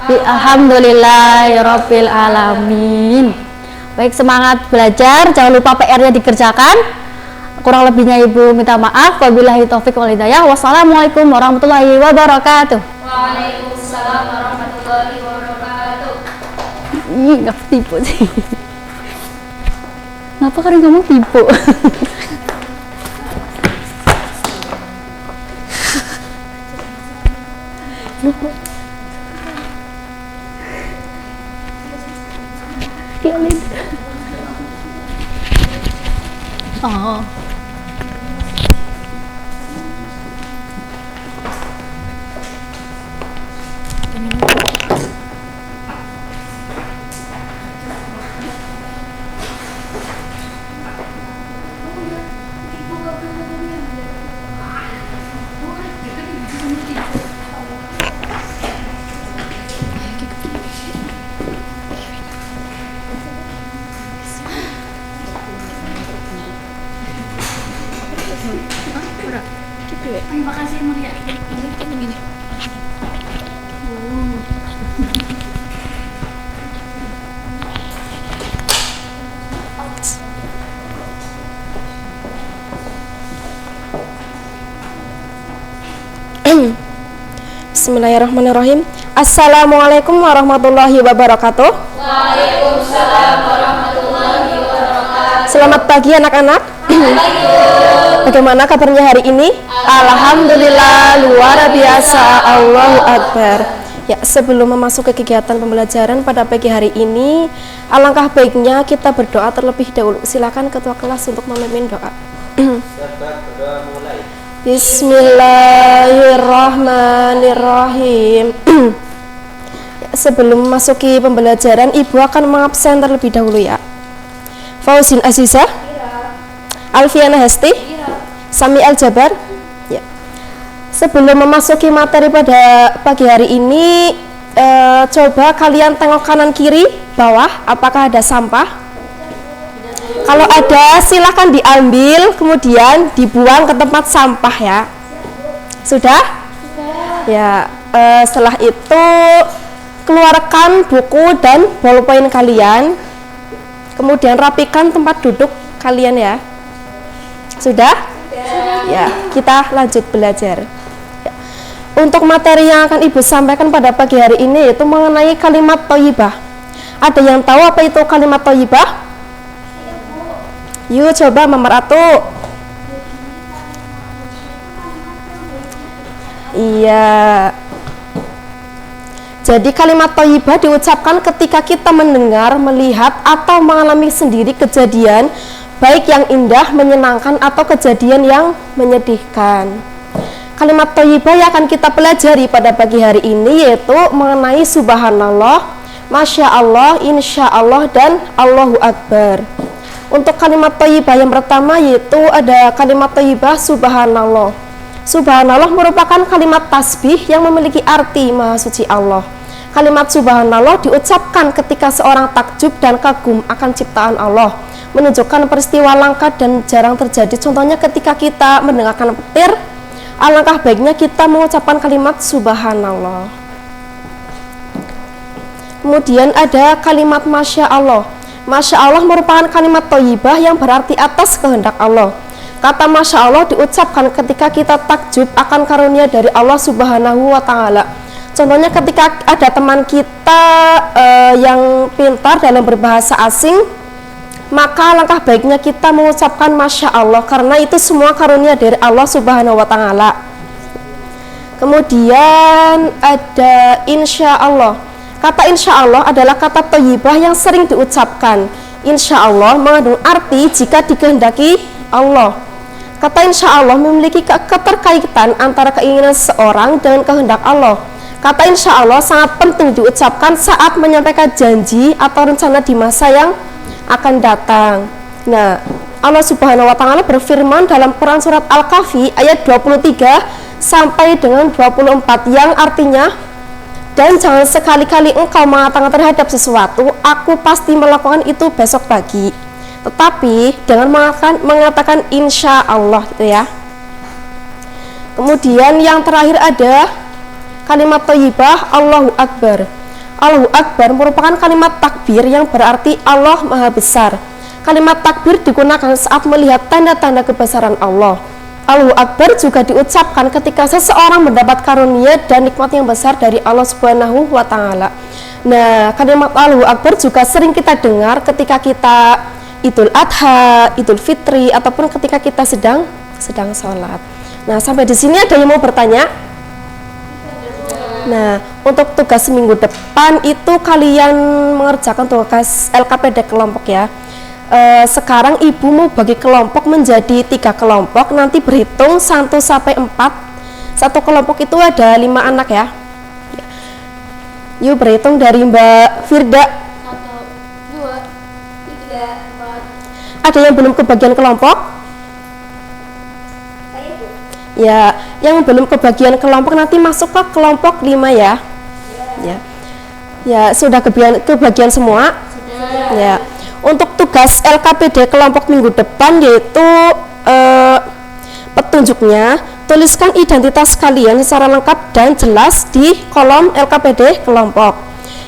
Alhamdulillahirabbil alamin. Baik, semangat belajar, jangan lupa PR-nya dikerjakan. Kurang lebihnya Ibu minta maaf. Wabillahi taufik wal hidayah. Wassalamualaikum warahmatullahi wabarakatuh. Waalaikumsalam warahmatullahi wabarakatuh. Ih, nggak tipu sih. Ngapa kalian ngomong tipu? Oh. Bismillahirrahmanirrahim. Assalamualaikum warahmatullahi wabarakatuh. Waalaikumsalam warahmatullahi wabarakatuh. Selamat pagi anak-anak. Bagaimana kabarnya hari ini? Alhamdulillah, luar biasa, Allahu Akbar. Ya, sebelum memasuki kegiatan pembelajaran pada pagi hari ini, alangkah baiknya kita berdoa terlebih dahulu. Silakan ketua kelas untuk memimpin doa. Bismillahirrahmanirrahim. Ya, sebelum memasuki pembelajaran, Ibu akan mengabsen terlebih dahulu ya. Fauzin Aziza, Alfiana Hesti, Sami Al-Jabar. Ya. Sebelum memasuki materi pada pagi hari ini, coba kalian tengok kanan kiri bawah, apakah ada sampah? Kalau ada, silakan diambil, kemudian dibuang ke tempat sampah ya. Sudah? Ya. Setelah itu, keluarkan buku dan bolpen kalian, kemudian rapikan tempat duduk kalian ya. Sudah? Ya, kita lanjut belajar. Ya. Untuk materi yang akan Ibu sampaikan pada pagi hari ini yaitu mengenai kalimat thayyibah. Ada yang tahu apa itu kalimat thayyibah? Yuk coba Mama Ratu. Iya. Jadi kalimat thayyibah diucapkan ketika kita mendengar, melihat atau mengalami sendiri kejadian baik yang indah, menyenangkan atau kejadian yang menyedihkan. Kalimat thayyibah yang akan kita pelajari pada pagi hari ini yaitu mengenai subhanallah, masya Allah, insya Allah, dan Allahu Akbar. Untuk kalimat thayyibah yang pertama yaitu ada kalimat thayyibah subhanallah. Subhanallah merupakan kalimat tasbih yang memiliki arti maha suci Allah. Kalimat subhanallah diucapkan ketika seorang takjub dan kagum akan ciptaan Allah, menunjukkan peristiwa langka dan jarang terjadi. Contohnya ketika kita mendengarkan petir, alangkah baiknya kita mengucapkan kalimat subhanallah. Kemudian ada kalimat masya Allah. Masya Allah merupakan kalimat thayyibah yang berarti atas kehendak Allah. Kata masya Allah diucapkan ketika kita takjub akan karunia dari Allah Subhanahu wa Ta'ala. Contohnya ketika ada teman kita yang pintar dalam berbahasa asing, maka langkah baiknya kita mengucapkan masya Allah karena itu semua karunia dari Allah Subhanahu wa Ta'ala. Kemudian ada insya Allah. Kata insya Allah adalah kata thayyibah yang sering diucapkan. Insya Allah mengandung arti jika dikehendaki Allah. Kata insya Allah memiliki keterkaitan antara keinginan seorang dengan kehendak Allah. Kata insya Allah sangat penting diucapkan saat menyampaikan janji atau rencana di masa yang akan datang. Nah, Allah Subhanahu wa Ta'ala berfirman dalam Quran surat Al-Kahfi ayat 23 sampai dengan 24 yang artinya, dan jangan sekali-kali engkau mengatakan terhadap sesuatu, aku pasti melakukan itu besok pagi, tetapi dengan mengatakan insya Allah gitu ya. Kemudian yang terakhir ada kalimat thayyibah Allahu Akbar. Allahu Akbar merupakan kalimat takbir yang berarti Allah Maha Besar. Kalimat takbir digunakan saat melihat tanda-tanda kebesaran Allah. Allahu Akbar juga diucapkan ketika seseorang mendapat karunia dan nikmat yang besar dari Allah Subhanahu wa Ta'ala. Nah, kalimat Allahu Akbar juga sering kita dengar ketika kita Idul Adha, Idul Fitri, ataupun ketika kita sedang sholat. Nah, sampai di sini ada yang mau bertanya? Nah, untuk tugas minggu depan itu kalian mengerjakan tugas LKPD kelompok ya. Sekarang Ibu mau bagi kelompok menjadi 3 kelompok, nanti berhitung 1 sampai 4. Satu kelompok itu ada 5 anak ya. Yuk berhitung dari Mbak Firda. 1, 2, 3, 4. Ada yang belum kebagian kelompok? Ya, yang belum kebagian kelompok nanti masuk ke kelompok 5 ya. Ya, sudah kebagian semua? Sudah. Ya. Untuk tugas LKPD kelompok minggu depan yaitu petunjuknya, tuliskan identitas kalian secara lengkap dan jelas di kolom LKPD kelompok.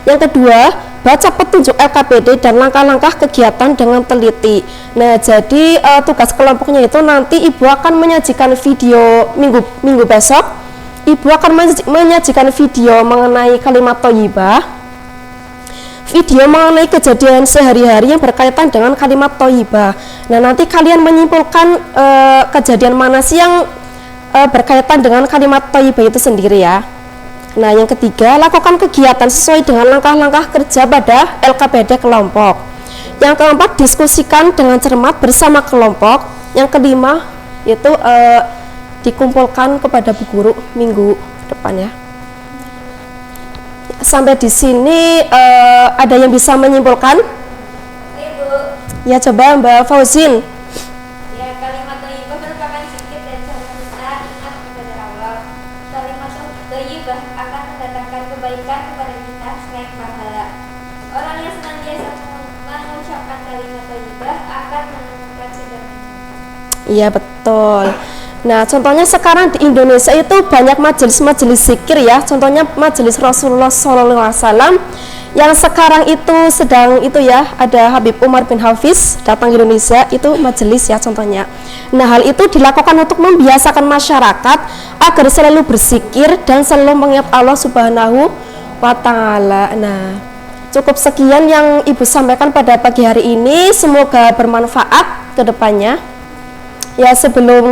Yang kedua, baca petunjuk LKPD dan langkah-langkah kegiatan dengan teliti. Nah, jadi tugas kelompoknya itu nanti Ibu akan menyajikan video minggu besok. Ibu akan menyajikan video mengenai kalimat thayyibah. Video mengenai kejadian sehari-hari yang berkaitan dengan kalimat thayyibah. Nah, nanti kalian menyimpulkan kejadian mana sih yang berkaitan dengan kalimat thayyibah itu sendiri ya. Nah, yang ketiga, lakukan kegiatan sesuai dengan langkah-langkah kerja pada LKPD kelompok. Yang keempat, diskusikan dengan cermat bersama kelompok. Yang kelima, yaitu dikumpulkan kepada bu guru minggu depan ya. Sampai di sini ada yang bisa menyimpulkan? Ibu. Ya, coba Mbak Fauzin. Ya, kalimat thayyibah merupakan zikir dan cara kita ingat kepada Allah. Kalimat thayyibah akan mendatangkan kebaikan kepada kita selain pahala. Orang yang senantiasa mengucapkan kalimat thayyibah akan menemukan surga. Iya, betul. Nah, contohnya sekarang di Indonesia itu banyak majelis-majelis zikir ya. Contohnya majelis Rasulullah SAW yang sekarang itu sedang itu ya, ada Habib Umar bin Hafiz datang ke Indonesia, itu majelis ya contohnya. Nah, hal itu dilakukan untuk membiasakan masyarakat agar selalu berzikir dan selalu mengingat Allah Subhanahu wa Ta'ala. Nah, cukup sekian yang Ibu sampaikan pada pagi hari ini, semoga bermanfaat ke depannya. Ya, sebelum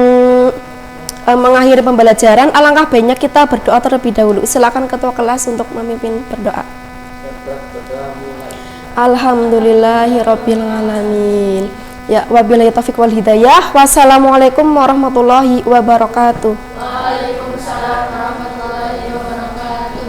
mengakhiri pembelajaran, alangkah baiknya kita berdoa terlebih dahulu. Silakan ketua kelas untuk memimpin berdoa. Alhamdulillahirabbil alamin. Ya, wabillahi taufiq wal hidayah. Wassalamualaikum warahmatullahi wabarakatuh. Waalaikumsalam warahmatullahi wabarakatuh.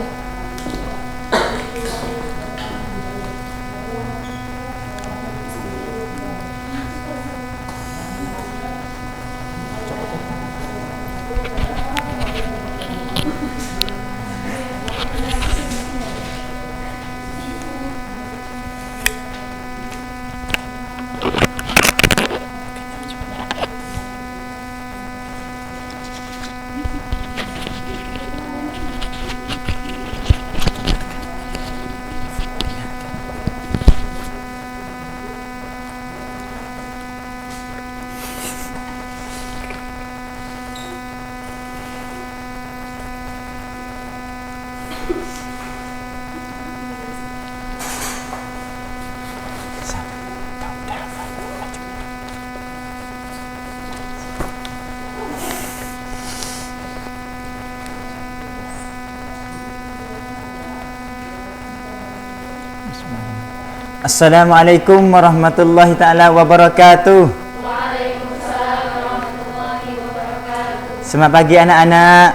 Assalamualaikum warahmatullahi ta'ala wabarakatuh. Waalaikumsalam warahmatullahi wabarakatuh. Selamat pagi anak-anak.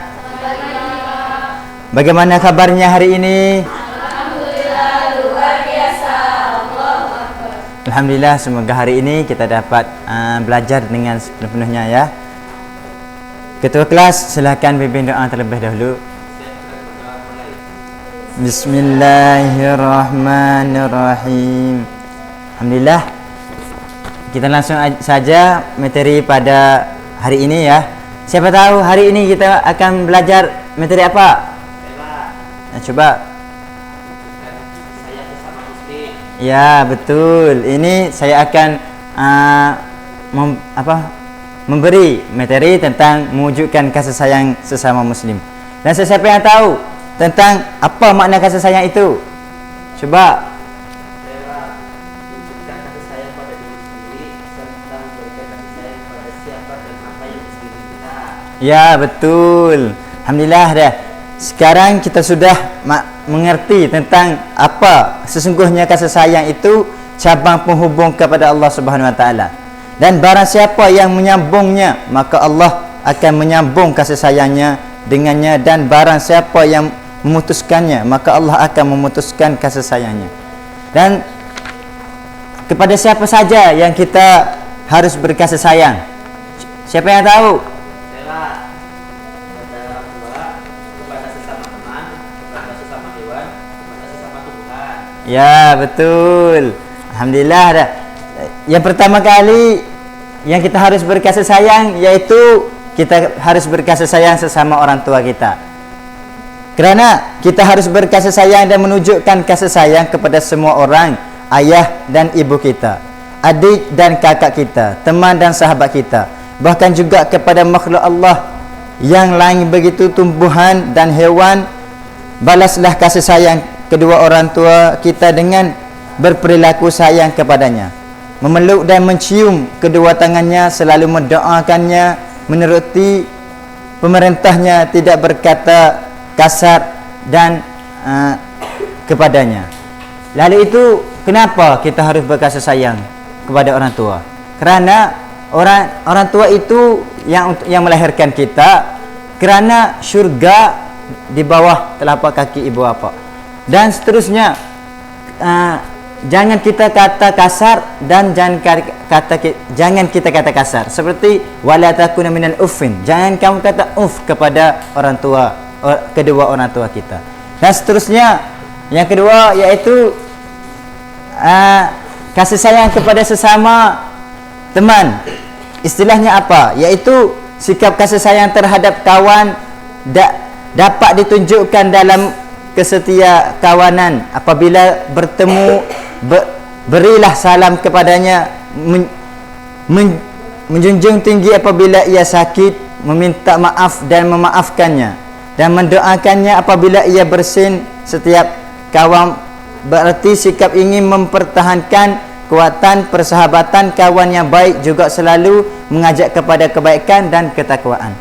Bagaimana kabarnya hari ini? Alhamdulillah luar biasa. Allahu Akbar. Alhamdulillah, semoga hari ini kita dapat belajar dengan sepenuhnya ya. Ketua kelas, silakan pimpin doa terlebih dahulu. Bismillahirrahmanirrahim. Alhamdulillah, kita langsung saja materi pada hari ini ya. Siapa tahu hari ini kita akan belajar materi apa? Nah, coba. Ya, betul. Ini saya akan memberi materi tentang mewujudkan kasih sayang sesama muslim. Dan siapa yang tahu tentang apa makna kasih sayang itu? Coba. Wujudkan kasih sayang pada diri sendiri serta memberikan kasih sayang pada siapa dan apa yang sekeliling kita. Ya, betul. Alhamdulillah dah. Sekarang kita sudah mengerti tentang apa sesungguhnya kasih sayang itu, cabang penghubung kepada Allah Subhanahu wa taala. Dan barang siapa yang menyambungnya, maka Allah akan menyambung kasih sayangnya dengannya, dan barang siapa yang memutuskannya, maka Allah akan memutuskan kasih sayangnya. Dan kepada siapa saja yang kita harus berkasih sayang? Siapa yang tahu? Kepada orang tua, kepada sesama teman, kepada sesama hewan, kepada sesama tumbuhan. Ya, betul. Alhamdulillah dah. Yang pertama kali yang kita harus berkasih sayang, yaitu kita harus berkasih sayang sesama orang tua kita. Kerana kita harus berkasih sayang dan menunjukkan kasih sayang kepada semua orang, ayah dan ibu kita, adik dan kakak kita, teman dan sahabat kita, bahkan juga kepada makhluk Allah yang lain begitu tumbuhan dan hewan, balaslah kasih sayang kedua orang tua kita dengan berperilaku sayang kepadanya, memeluk dan mencium kedua tangannya, selalu mendoakannya, menuruti pemerintahnya, tidak berkata kasar dan kepadanya. Lalu itu kenapa kita harus berkasih sayang kepada orang tua? Kerana orang tua itu yang melahirkan kita, kerana syurga di bawah telapak kaki ibu bapa. Dan seterusnya, jangan kita kata kasar dan jangan kita kata kasar. Seperti wala takuna minal uffin, jangan kamu kata uff kepada orang tua, kedua orang tua kita. Dan seterusnya, yang kedua yaitu kasih sayang kepada sesama teman. Istilahnya apa? Yaitu sikap kasih sayang terhadap kawan dapat ditunjukkan dalam kesetia kawanan. Apabila bertemu, berilah salam kepadanya, menjunjung tinggi apabila ia sakit, meminta maaf dan memaafkannya, dan mendoakannya apabila ia bersin. Setiap kawan berarti sikap ingin mempertahankan kekuatan persahabatan. Kawan yang baik juga selalu mengajak kepada kebaikan dan ketakwaan.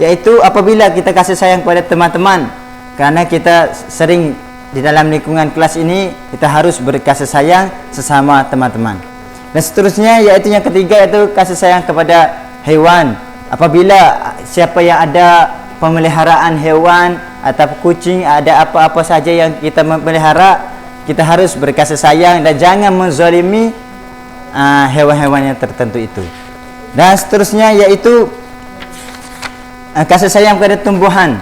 Yaitu apabila kita kasih sayang kepada teman-teman, kerana kita sering di dalam lingkungan kelas ini, kita harus berkasih sayang sesama teman-teman. Dan seterusnya yaitu yang ketiga, yaitu kasih sayang kepada hewan. Apabila siapa yang ada pemeliharaan hewan atau kucing, ada apa-apa saja yang kita memelihara, kita harus berkasih sayang dan jangan menzalimi hewan-hewan yang tertentu itu. Dan seterusnya yaitu kasih sayang kepada tumbuhan.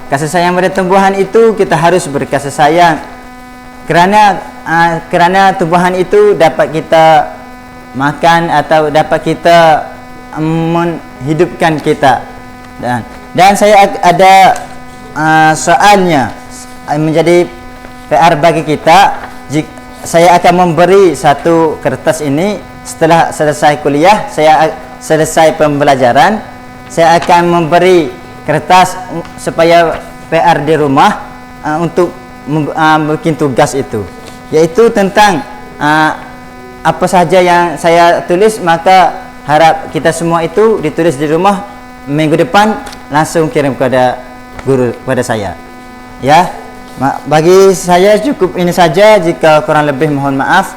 Kasih sayang pada tumbuhan itu kita harus berkasih sayang kerana tumbuhan itu dapat kita makan atau dapat kita menghidupkan kita. Dan saya ada soalnya menjadi PR bagi kita. Saya akan memberi satu kertas ini setelah selesai kuliah, saya selesai pembelajaran, saya akan memberi kertas supaya PR di rumah untuk bikin tugas itu, yaitu tentang apa saja yang saya tulis. Maka harap kita semua itu ditulis di rumah, minggu depan langsung kirim kepada guru, kepada saya, ya. Bagi saya cukup ini saja. Jika kurang lebih mohon maaf.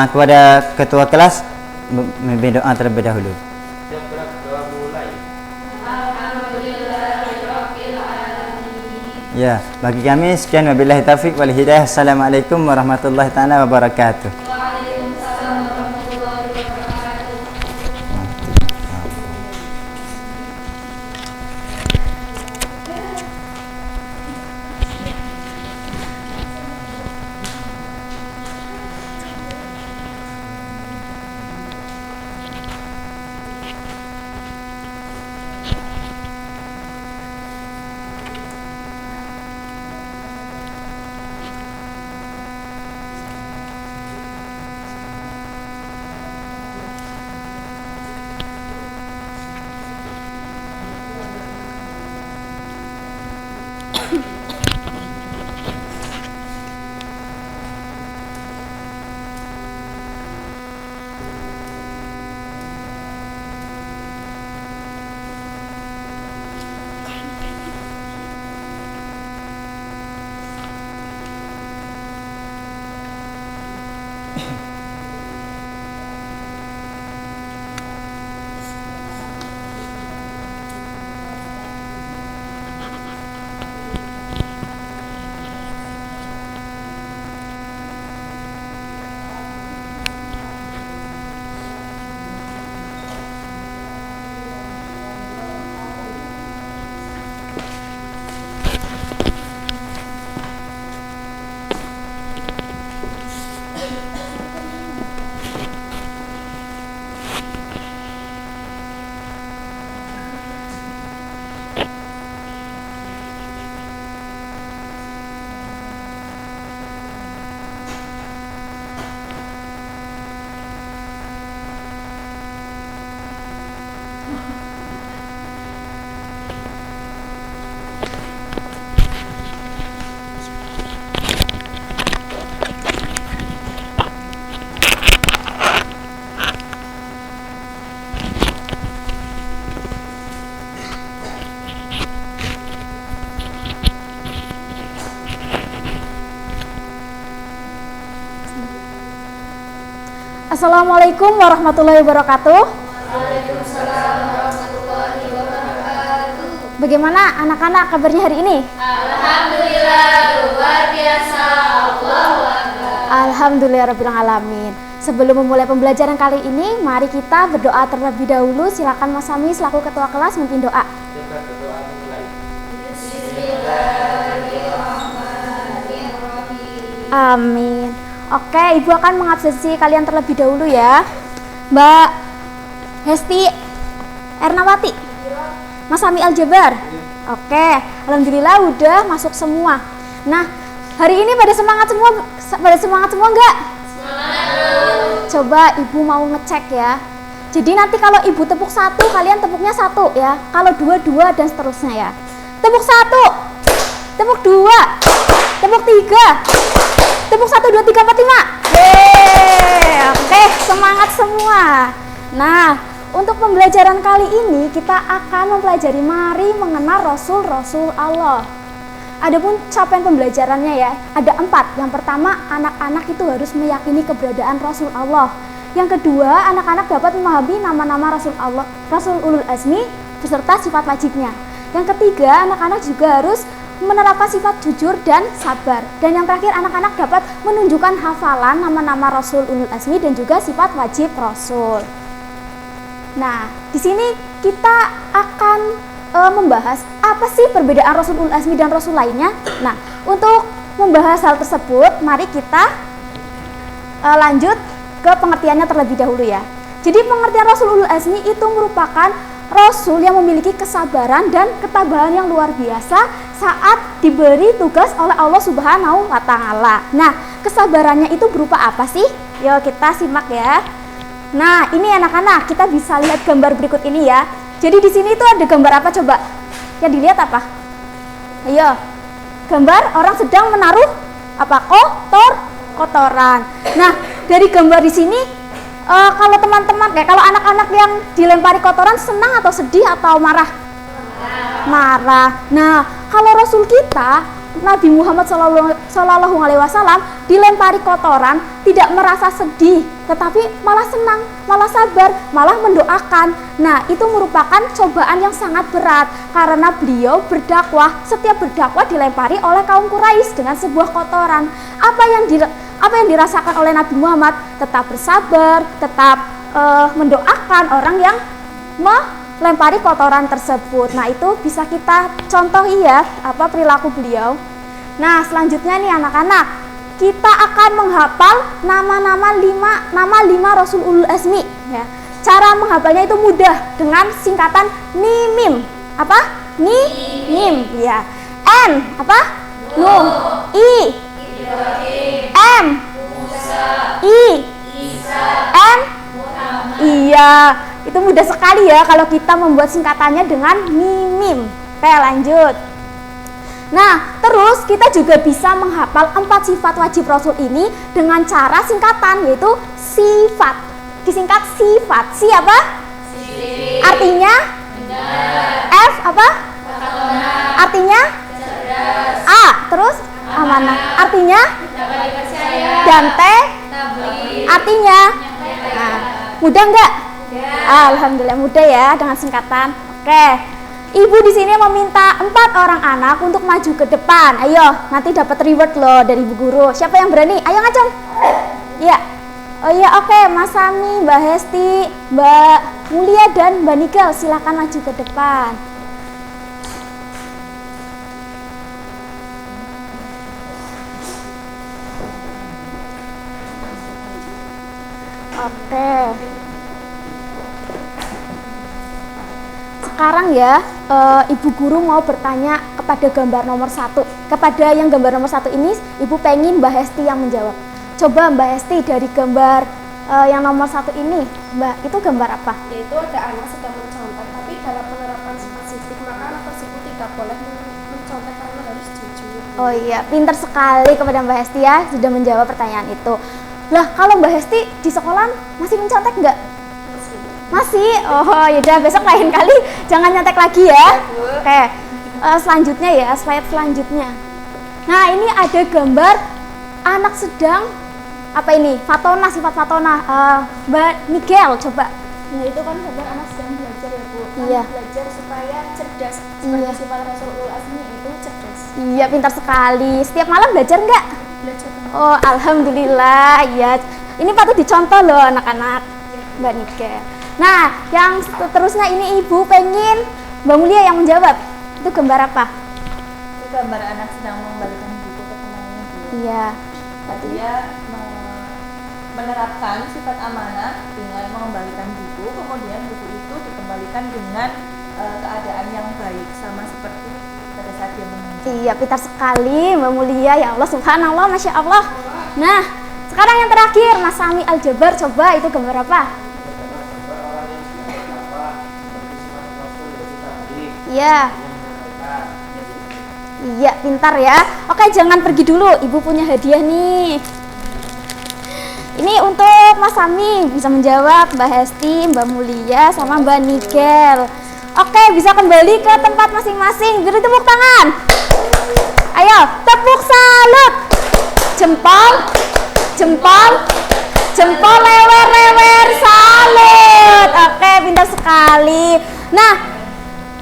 Kepada ketua kelas memberi doa terlebih dahulu. Ya, bagi kami sekian, wabillahi taufik wal hidayah. Assalamualaikum warahmatullahi taala wabarakatuh. Assalamualaikum warahmatullahi wabarakatuh. Bagaimana anak-anak kabarnya hari ini? Alhamdulillah luar biasa. Allahu Akbar. Alhamdulillahirrahmanirrahim. Sebelum memulai pembelajaran kali ini, mari kita berdoa terlebih dahulu. Silakan Mas Sami selaku ketua kelas memimpin doa. Amin. Oke, Ibu akan mengabsensi kalian terlebih dahulu ya. Mbak Hesti Ernawati, Mas Sami Aljabar. Oke, alhamdulillah udah masuk semua. Nah, hari ini pada semangat semua enggak? Coba Ibu mau ngecek ya. Jadi nanti kalau Ibu tepuk 1, kalian tepuknya 1 ya. Kalau 2, 2 dan seterusnya ya. Tepuk 1, tepuk 2, tepuk 3, tepuk 1, 2, 3, 4, 5. Oke, semangat semua. Nah, untuk pembelajaran kali ini kita akan mempelajari mari mengenal Rasul-Rasul Allah. Adapun capaian pembelajarannya ya, ada 4. Yang pertama, anak-anak itu harus meyakini keberadaan Rasul Allah. Yang kedua, anak-anak dapat memahami nama-nama Rasul Allah, Rasul Ulul Azmi beserta sifat wajibnya. Yang ketiga, anak-anak juga harus menerapkan sifat jujur dan sabar. Dan yang terakhir, anak-anak dapat menunjukkan hafalan nama-nama Rasul Ulul Azmi dan juga sifat wajib Rasul. Nah, di sini kita akan membahas apa sih perbedaan Rasul Ulul Azmi dan Rasul lainnya. Nah, untuk membahas hal tersebut, mari kita lanjut ke pengertiannya terlebih dahulu ya. Jadi pengertian Rasul Ulul Azmi itu merupakan Rasul yang memiliki kesabaran dan ketabahan yang luar biasa saat diberi tugas oleh Allah Subhanahu wa Ta'ala. Nah, kesabarannya itu berupa apa sih? Yuk kita simak ya. Nah, ini anak-anak, kita bisa lihat gambar berikut ini ya. Jadi di sini itu ada gambar apa coba? Yang dilihat apa? Ayo. Gambar orang sedang menaruh apa? Kotoran. Nah, dari gambar di sini kalau teman-teman kalau anak-anak yang dilempari kotoran senang atau sedih atau marah? Marah. Nah, kalau Rasul kita Nabi Muhammad SAW dilempari kotoran tidak merasa sedih, tetapi malah senang, malah sabar, malah mendoakan. Nah, itu merupakan cobaan yang sangat berat karena beliau berdakwah, setiap berdakwah dilempari oleh kaum Quraisy dengan sebuah kotoran. Apa yang dirasakan oleh Nabi Muhammad? Tetap bersabar, tetap mendoakan orang yang melempari kotoran tersebut. Nah, itu bisa kita contohi ya perilaku beliau. Nah, selanjutnya nih anak-anak, kita akan menghafal nama 5 Rasul Ulul Azmi ya. Cara menghafalnya itu mudah dengan singkatan NIMIM. Apa? NIMIM ya. N apa? Nuh. I M I M Iya, itu mudah sekali ya kalau kita membuat singkatannya dengan NIMIM. Oke, lanjut. Nah, terus kita juga bisa menghafal 4 sifat wajib Rasul ini dengan cara singkatan, yaitu sifat. Disingkat sifat. Si apa? Artinya? F apa? Artinya? A. Terus? Amanah. Artinya? Dan T? Artinya? Nah, mudah enggak? Alhamdulillah mudah ya dengan singkatan. Oke. Ibu di sini meminta 4 orang anak untuk maju ke depan. Ayo, nanti dapat reward loh dari ibu guru. Siapa yang berani? Ayo ngacung. Iya. Oh iya, oke. Mas Sami, Mbak Hesti, Mbak Mulia dan Mbak Nigel silakan maju ke depan. Oke. Sekarang ya, Ibu guru mau bertanya kepada gambar nomor 1. Kepada yang gambar nomor 1 ini, Ibu pengen Mbak Hesti yang menjawab. Coba Mbak Hesti dari gambar yang nomor 1 ini, Mbak, itu gambar apa? Yaitu ada anak sedang mencontek, tapi dalam penerapan spesifik maka anak tersebut tidak boleh mencontek karena harus jujur. Oh iya, pintar sekali kepada Mbak Hesti ya, sudah menjawab pertanyaan itu. Lah, kalau Mbak Hesti di sekolah masih mencontek nggak? Masih? Oh yaudah, besok lain kali jangan nyontek lagi ya. Oke, selanjutnya ya, slide selanjutnya. Nah, ini ada gambar anak sedang apa ini? Fatona, sifat Fatona. Mbak Miguel coba. Nah itu kan kabar anak sedang belajar ya Bu. Iya. Belajar supaya cerdas. Seperti sifat Rasulul Azmi itu cerdas. Iya, pintar sekali. Setiap malam belajar nggak? Belajar. Oh, alhamdulillah. Ya, ini patut dicontoh loh anak-anak. Mbak Miguel. Nah, yang seterusnya ini Ibu pengen Mbak Mulia yang menjawab. Itu gambar apa? Itu gambar anak sedang mengembalikan buku ke temannya. Iya. Dia menerapkan sifat amanah dengan mengembalikan buku, kemudian buku itu dikembalikan dengan keadaan yang baik, sama seperti pada saat dia meminjam. Iya, pintar sekali Mbak Mulia. Ya Allah, subhanallah, masya Allah. Nah, sekarang yang terakhir Mas Sami Al-Jabar, coba itu gambar apa? Iya. Iya, pintar ya. Oke, jangan pergi dulu. Ibu punya hadiah nih. Ini untuk Mas Sami, bisa menjawab, Mbak Hesti, Mbak Mulia, sama Mbak Nigel. Oke, bisa kembali ke tempat masing-masing. Beri tepuk tangan. Ayo, tepuk salut. Jempol, jempol, jempol, lewer-lewer, salut. Oke, pintar sekali. Nah,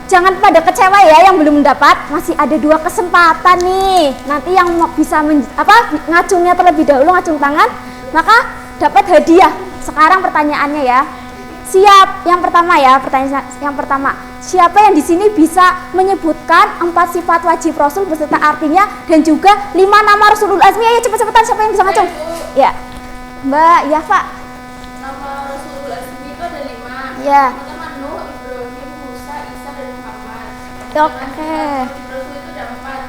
jangan pada kecewa ya yang belum mendapat, masih ada 2 kesempatan nih. Nanti yang bisa ngacungnya terlebih dahulu, ngacung tangan, maka dapat hadiah. Sekarang pertanyaannya ya. Siap, yang pertama ya, pertanyaan yang pertama. Siapa yang di sini bisa menyebutkan 4 sifat wajib Rasul beserta artinya dan juga 5 nama Rasulul Azmi? Ayo cepet-cepetan, siapa yang bisa ngacung? Ya. Mbak Yafa. Nama Rasulul Azmi itu ada 5. Ya. Pertama Nuh, Ibrahim, Musa, Isa, dan Muhammad. Oke. Rasul itu ada 4.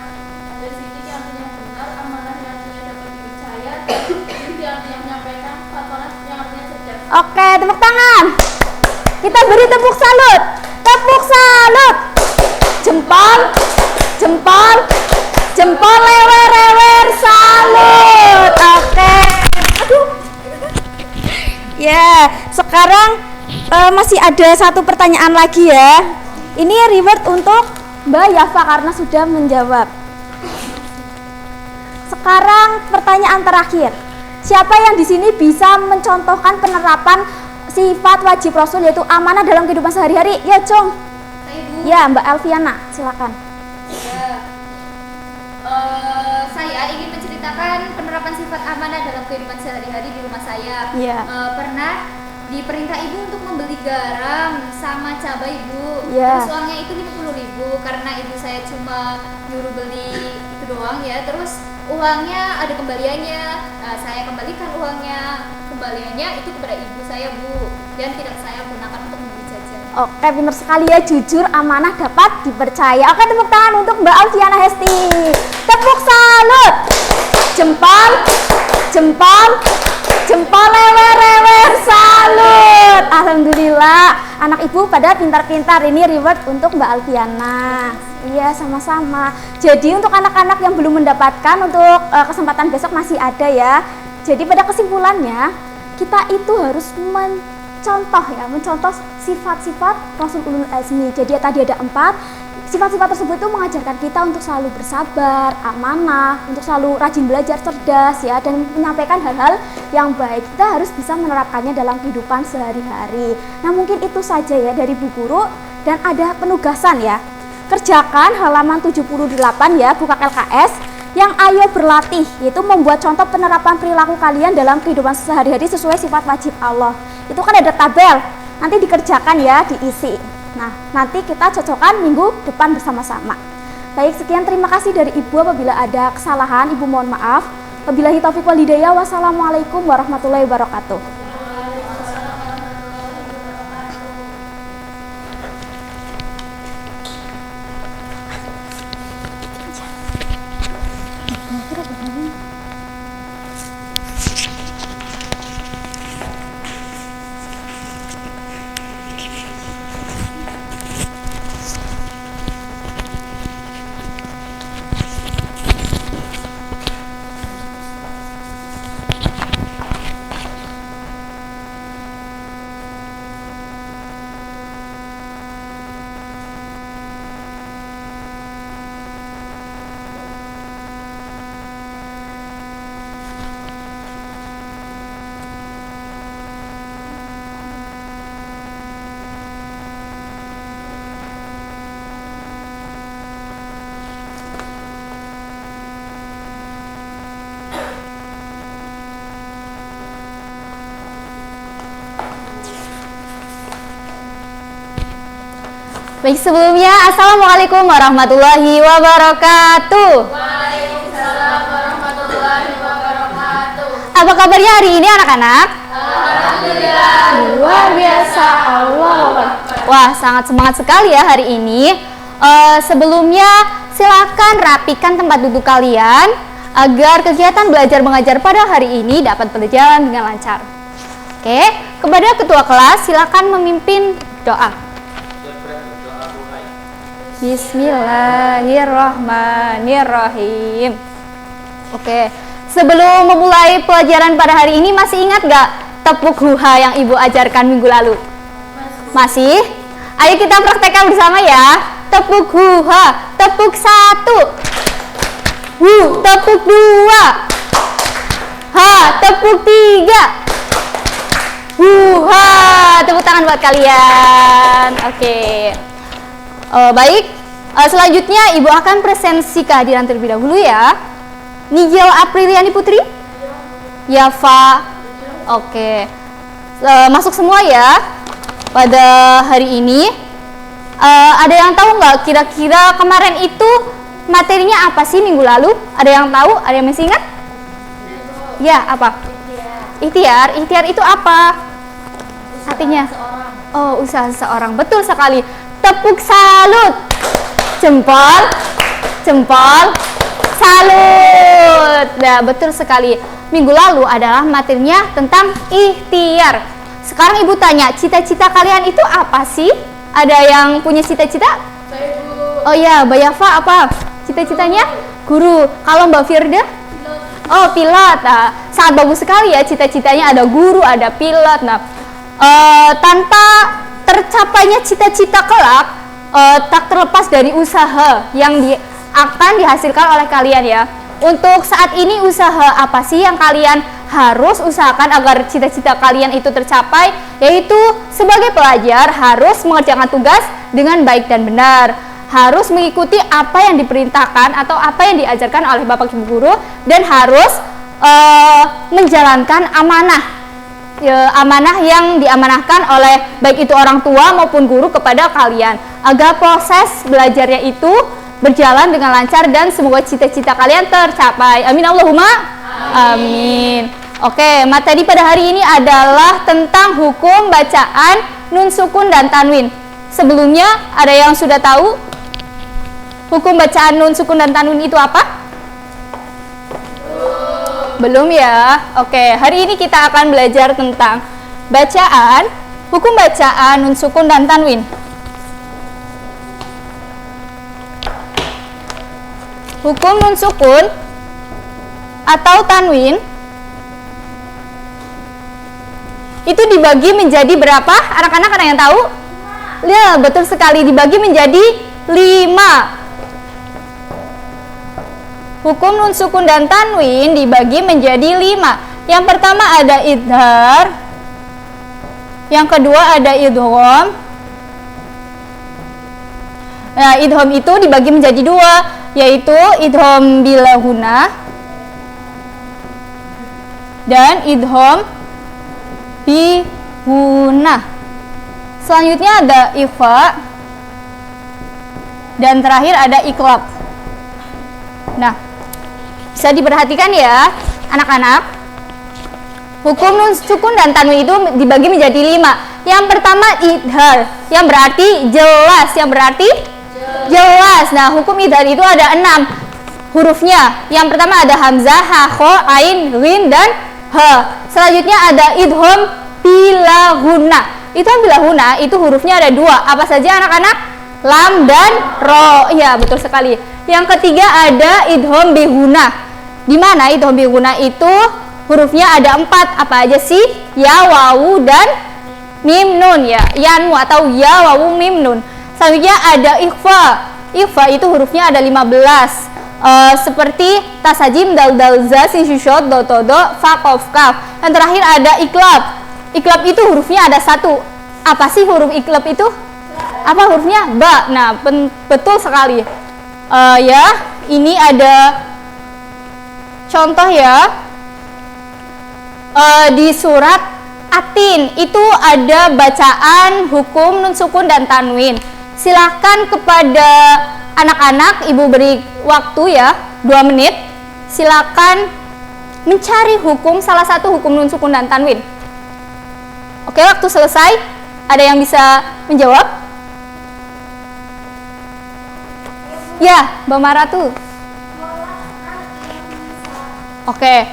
Ada Siddiq yang artinya benar, amanah yang artinya dapat dipercaya, Jujur yang artinya menyampaikan, Fatonah yang artinya cerdas. Oke, tepuk tangan. Kita beri tepuk salut. Tepuk salut. Jempol, jempol, jempol, lewer-lewer, salut. Oke. Aduh. Ya, sekarang masih ada 1 pertanyaan lagi ya. Ini reward untuk Mbak Yafa karena sudah menjawab. Sekarang pertanyaan terakhir. Siapa yang di sini bisa mencontohkan penerapan sifat wajib Rasul yaitu amanah dalam kehidupan sehari-hari? Ya, Cung. Ya, Mbak Alfiana, silakan. Saya ingin menceritakan penerapan sifat amanah dalam kehidupan sehari-hari di rumah saya. Iya. Pernah diperintah ibu untuk membeli garam sama cabai ibu. Iya. Terus uangnya itu 50.000 karena ibu saya cuma nyuruh beli itu doang ya. Terus uangnya ada kembaliannya. Saya kembalikan uangnya. Kembaliannya itu kepada ibu saya Bu dan tidak saya gunakan untuk membeli jajan. Oke, benar sekali ya, jujur, amanah, dapat dipercaya. Oke, tepuk tangan untuk Mbak Alfiana Hesti. Tepuk salut. Jempol, jempol, jempol, lewer-lewer, salut. Alhamdulillah, anak ibu pada pintar-pintar. Ini reward untuk Mbak Alfiana. Iya, sama-sama. Jadi untuk anak-anak yang belum mendapatkan, untuk kesempatan besok masih ada ya. Jadi pada kesimpulannya, kita itu harus mencontoh sifat-sifat Rasulul Azmi. Jadi tadi ada 4 sifat-sifat tersebut itu mengajarkan kita untuk selalu bersabar, amanah, untuk selalu rajin belajar, cerdas ya, dan menyampaikan hal-hal yang baik. Kita harus bisa menerapkannya dalam kehidupan sehari-hari. Nah, mungkin itu saja ya dari Bu Guru, dan ada penugasan ya. Kerjakan halaman 78 ya, buka LKS. Yang ayo berlatih, yaitu membuat contoh penerapan perilaku kalian dalam kehidupan sehari-hari sesuai sifat wajib Allah. Itu kan ada tabel, nanti dikerjakan ya, diisi. Nah, nanti kita cocokkan minggu depan bersama-sama. Baik, sekian, terima kasih dari Ibu. Apabila ada kesalahan, Ibu mohon maaf. Wabillahi taufiq wal hidayah. Wassalamualaikum warahmatullahi wabarakatuh. Baik, sebelumnya Assalamualaikum warahmatullahi wabarakatuh. Waalaikumsalam warahmatullahi wabarakatuh. Apa kabarnya hari ini anak-anak? Alhamdulillah. Luar biasa, Allah. Wah, sangat semangat sekali ya hari ini. Sebelumnya silakan rapikan tempat duduk kalian agar kegiatan belajar mengajar pada hari ini dapat berjalan dengan lancar. Oke, kepada ketua kelas silakan memimpin doa. Bismillahirrahmanirrahim. Oke, sebelum memulai pelajaran pada hari ini masih ingat gak tepuk huha yang ibu ajarkan minggu lalu? Masih? Ayo kita praktekkan bersama ya. Tepuk huha, tepuk 1, tepuk 2, tepuk 3, tepuk tangan buat kalian. Oke. Baik, selanjutnya ibu akan presensi kehadiran terlebih dahulu ya. Nigel Apriliani Putri? Yafa. Oke. Masuk semua ya. Pada hari ini ada yang tahu nggak kira-kira kemarin itu materinya apa sih minggu lalu? Ada yang tahu? Ada yang masih ingat? Ya, apa? Ikhtiar. Ikhtiar itu apa? Artinya? Oh, usaha seseorang. Betul sekali. Tepuk salut. Jempol, salut. Nah, betul sekali. Minggu lalu adalah materinya tentang ikhtiar. Sekarang ibu tanya, cita-cita kalian itu apa sih? Ada yang punya cita-cita? Oh ya, Mbak Yafa apa? Cita-citanya? Guru. Kalau Mbak Firda? Oh, pilot. Nah, sangat bagus sekali ya cita-citanya, ada guru, ada pilot. Nah, tanpa tercapainya cita-cita kelak, tak terlepas dari usaha yang akan dihasilkan oleh kalian ya. Untuk saat ini usaha apa sih yang kalian harus usahakan agar cita-cita kalian itu tercapai? Yaitu sebagai pelajar harus mengerjakan tugas dengan baik dan benar, harus mengikuti apa yang diperintahkan atau apa yang diajarkan oleh Bapak Ibu guru, dan harus menjalankan amanah. Amanah yang diamanahkan oleh baik itu orang tua maupun guru kepada kalian, agar proses belajarnya itu berjalan dengan lancar dan semoga cita-cita kalian tercapai. Amin Allahumma amin. Oke, materi pada hari ini adalah tentang hukum bacaan nun sukun dan tanwin. Sebelumnya ada yang sudah tahu hukum bacaan nun sukun dan tanwin itu apa? Belum ya? Oke, hari ini kita akan belajar tentang bacaan, hukum bacaan nun sukun dan tanwin. Hukum nun sukun atau tanwin itu dibagi menjadi berapa? Anak-anak ada yang tahu? Ya, betul sekali, dibagi menjadi 5. Hukum nun sukun dan tanwin dibagi menjadi 5. Yang pertama ada idhar, yang kedua ada idgham. Nah, idgham itu dibagi menjadi 2, yaitu idgham bila guna dan idgham bi guna. Selanjutnya ada ikhfa dan terakhir ada iqlab. Nah, bisa diperhatikan ya anak-anak, hukum nun sukun dan tanwin itu dibagi menjadi 5. Yang pertama idhar, yang berarti jelas, jelas. Nah, hukum idhar itu ada 6 hurufnya. Yang pertama ada hamzah, ha, kho, ain, ghin, dan ha. Selanjutnya ada idgham bila guna. Idgham bila guna itu hurufnya ada 2. Apa saja anak-anak? Lam dan ro. Ya, betul sekali. Yang ketiga ada idgham bi guna. Di mana idgham bi guna itu hurufnya ada 4. Apa aja sih? Ya, wawu, dan mim nun ya. Yanmu atau ya, wawu, mim nun. Selanjutnya ada ikhfa. Ikhfa itu hurufnya ada 15. Seperti tasajim, dal, za, sin, syushot, do, to, do, fa, kof, kaf. Yang terakhir ada iklab. Iklab itu hurufnya ada 1. Apa sih huruf iklab itu? Apa hurufnya? Ba. Nah, betul sekali. Ya, ini ada contoh ya. Di surat Atin itu ada bacaan hukum nun sukun dan tanwin. Silakan kepada anak-anak, Ibu beri waktu ya 2 menit. Silakan mencari hukum, salah satu hukum nun sukun dan tanwin. Oke, waktu selesai. Ada yang bisa menjawab? Ya, Mbak Maratu. Oke,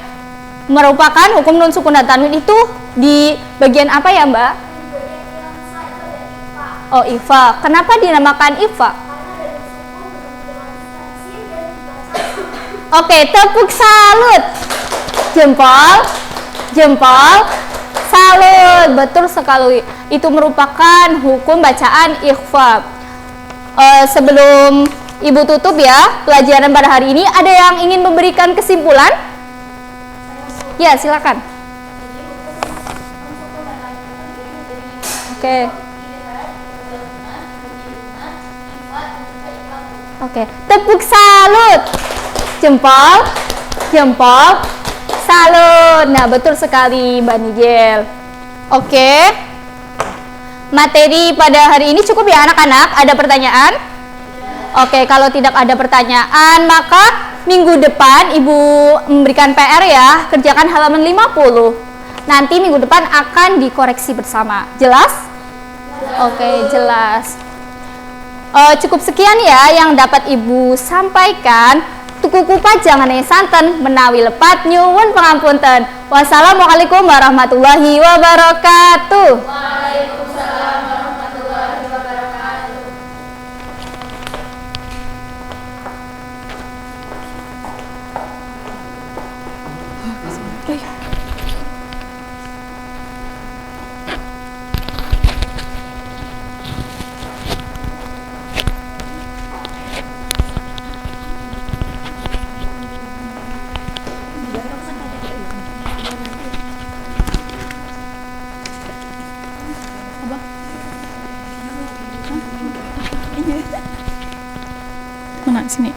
merupakan hukum nun sukun dan tanwin itu di bagian apa ya, Mbak? Oh, ifa. Kenapa dinamakan ifa? Oke, tepuk salut. Jempol, jempol, salut. Betul sekali. Itu merupakan hukum bacaan ikhfa. Sebelum Ibu tutup ya pelajaran pada hari ini, ada yang ingin memberikan kesimpulan? Ya, silakan. Oke. Oke, tepuk salut. Jempol, jempol, salut. Nah, betul sekali Mbak Nigel. Oke. Materi pada hari ini cukup ya anak-anak? Ada pertanyaan? Oke, kalau tidak ada pertanyaan, maka minggu depan Ibu memberikan PR ya, kerjakan halaman 50. Nanti minggu depan akan dikoreksi bersama. Jelas? Oke, jelas. Cukup sekian ya yang dapat Ibu sampaikan. Tukuku jangan santen menawi lepat nyuwun pangapunten. Wassalamualaikum warahmatullahi wabarakatuh. Waalaikumsalam warahmatullahi wabarakatuh. Mana sini?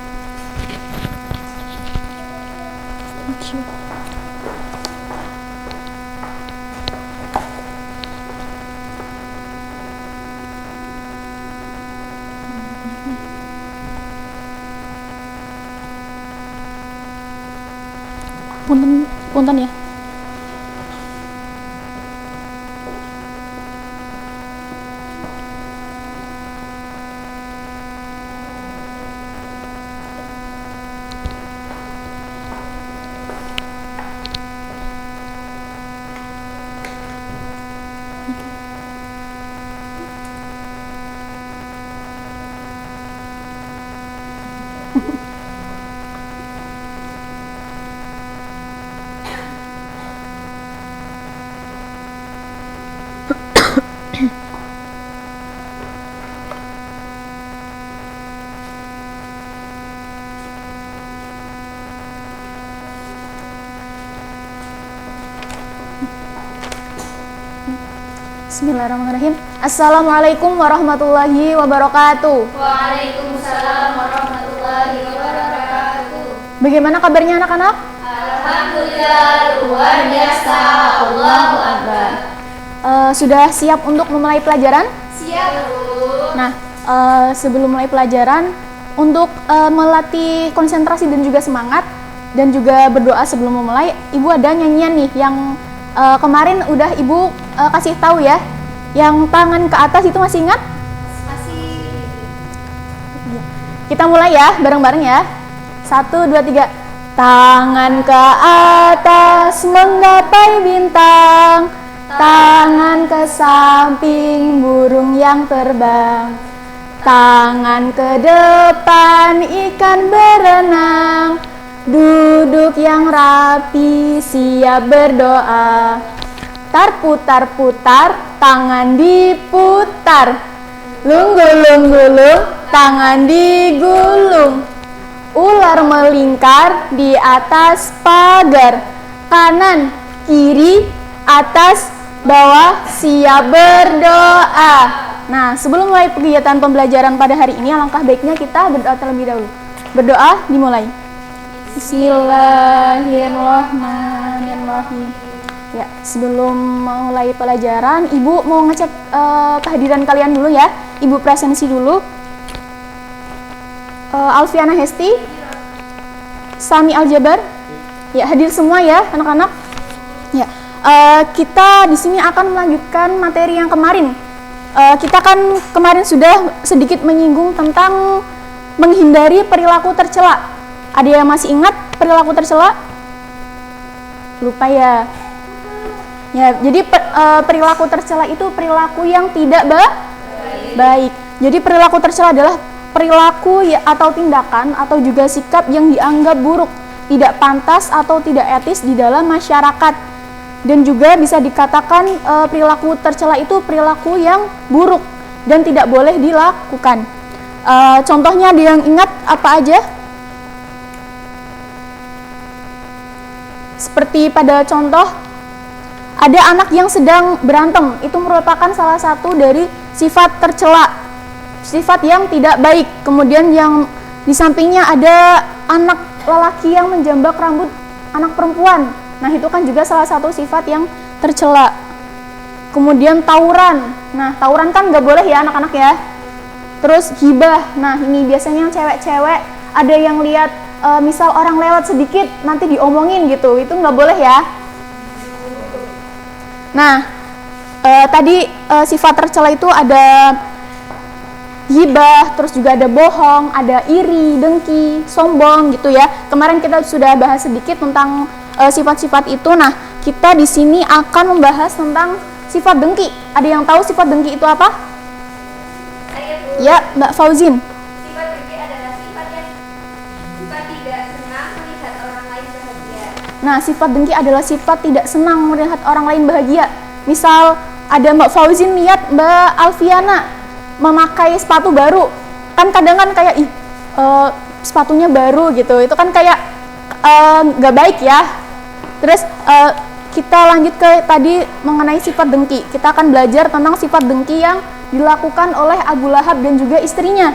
Punten, punten ya. Bismillahirrahmanirrahim. Assalamualaikum warahmatullahi wabarakatuh. Waalaikumsalam warahmatullahi wabarakatuh. Bagaimana kabarnya anak-anak? Alhamdulillah luar biasa. Allahu Akbar. Sudah siap untuk memulai pelajaran? Siap, Bu. Nah, sebelum mulai pelajaran, untuk melatih konsentrasi dan juga semangat dan juga berdoa sebelum memulai, Ibu ada nyanyian nih yang kemarin udah Ibu kasih tahu ya, yang tangan ke atas itu masih ingat? Masih. Kita mulai ya, bareng-bareng ya. 1, 2, 3. Tangan ke atas menggapai bintang, tangan ke samping burung yang terbang, tangan ke depan ikan berenang, duduk yang rapi siap berdoa. Putar-putar, tangan diputar. Lunggul-lunggulung, tangan digulung. Ular melingkar di atas pagar. Kanan, kiri, atas, bawah, siap berdoa. Nah, sebelum mulai kegiatan pembelajaran pada hari ini, alangkah baiknya kita berdoa terlebih dahulu. Berdoa dimulai. Bismillahirrahmanirrahim. Ya, sebelum mulai pelajaran, Ibu mau ngecek kehadiran kalian dulu ya. Ibu presensi dulu. Alfiana Hesti, Sami Aljabar, ya hadir semua ya anak-anak. Ya, kita di sini akan melanjutkan materi yang kemarin. Kita kan kemarin sudah sedikit menyinggung tentang menghindari perilaku tercela. Ada yang masih ingat perilaku tercela? Lupa ya. Ya, jadi perilaku tercela itu perilaku yang tidak baik. Jadi perilaku tercela adalah perilaku atau tindakan atau juga sikap yang dianggap buruk, tidak pantas atau tidak etis di dalam masyarakat. Dan juga bisa dikatakan perilaku tercela itu perilaku yang buruk dan tidak boleh dilakukan. Contohnya ada yang ingat apa aja? Seperti pada contoh, ada anak yang sedang berantem, itu merupakan salah satu dari sifat tercela, sifat yang tidak baik. Kemudian yang di sampingnya ada anak lelaki yang menjambak rambut anak perempuan, nah itu kan juga salah satu sifat yang tercela. Kemudian tawuran, nah tawuran kan nggak boleh ya anak-anak ya. Terus gibah, nah ini biasanya cewek-cewek ada yang lihat misal orang lewat sedikit nanti diomongin gitu, itu nggak boleh ya. Nah tadi sifat tercela itu ada gibah, terus juga ada bohong, ada iri, dengki, sombong gitu ya. Kemarin kita sudah bahas sedikit tentang sifat-sifat itu. Nah, kita di sini akan membahas tentang sifat dengki. Ada yang tahu sifat dengki itu apa? Ya, Mbak Fauzin. Sifat dengki adalah sifat yang tidak senang melihat orang lain bahagia. Nah, sifat dengki adalah sifat tidak senang melihat orang lain bahagia. Misal ada Mbak Fauzin lihat Mbak Alfiana memakai sepatu baru, kan kadang kan kayak sepatunya baru gitu, itu kan kayak nggak baik ya. Terus kita lanjut ke tadi mengenai sifat dengki. Kita akan belajar tentang sifat dengki yang dilakukan oleh Abu Lahab dan juga istrinya.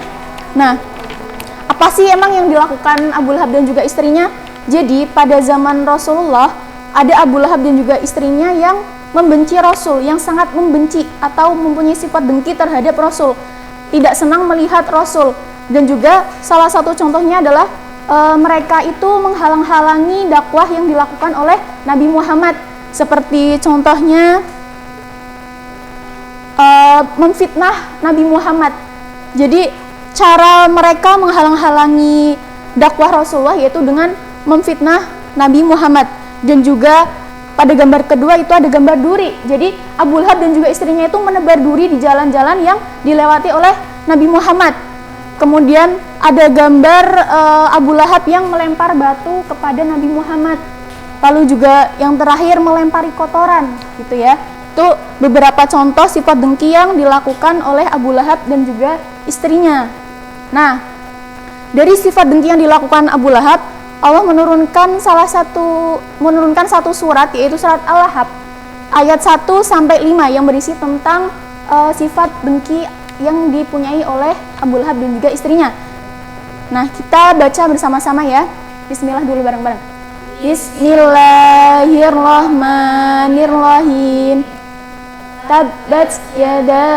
Nah, apa sih emang yang dilakukan Abu Lahab dan juga istrinya? Jadi pada zaman Rasulullah ada Abu Lahab dan juga istrinya yang membenci Rasul, yang sangat membenci atau mempunyai sifat dengki terhadap Rasul, tidak senang melihat Rasul. Dan juga salah satu contohnya adalah mereka itu menghalang-halangi dakwah yang dilakukan oleh Nabi Muhammad, seperti contohnya memfitnah Nabi Muhammad. Jadi cara mereka menghalang-halangi dakwah Rasulullah yaitu dengan memfitnah Nabi Muhammad. Dan juga pada gambar kedua itu ada gambar duri. Jadi Abu Lahab dan juga istrinya itu menebar duri di jalan-jalan yang dilewati oleh Nabi Muhammad. Kemudian ada gambar Abu Lahab yang melempar batu kepada Nabi Muhammad. Lalu juga yang terakhir melempari kotoran gitu ya. Itu beberapa contoh sifat dengki yang dilakukan oleh Abu Lahab dan juga istrinya. Nah, dari sifat dengki yang dilakukan Abu Lahab, Allah menurunkan satu surat, yaitu surat Al-Lahab ayat 1 sampai 5 yang berisi tentang sifat dengki yang dipunyai oleh Abu Lahab dan juga istrinya. Nah, kita baca bersama-sama ya. Bismillah dulu bareng-bareng. Bismillahirrahmanirrahim. Tabbat yada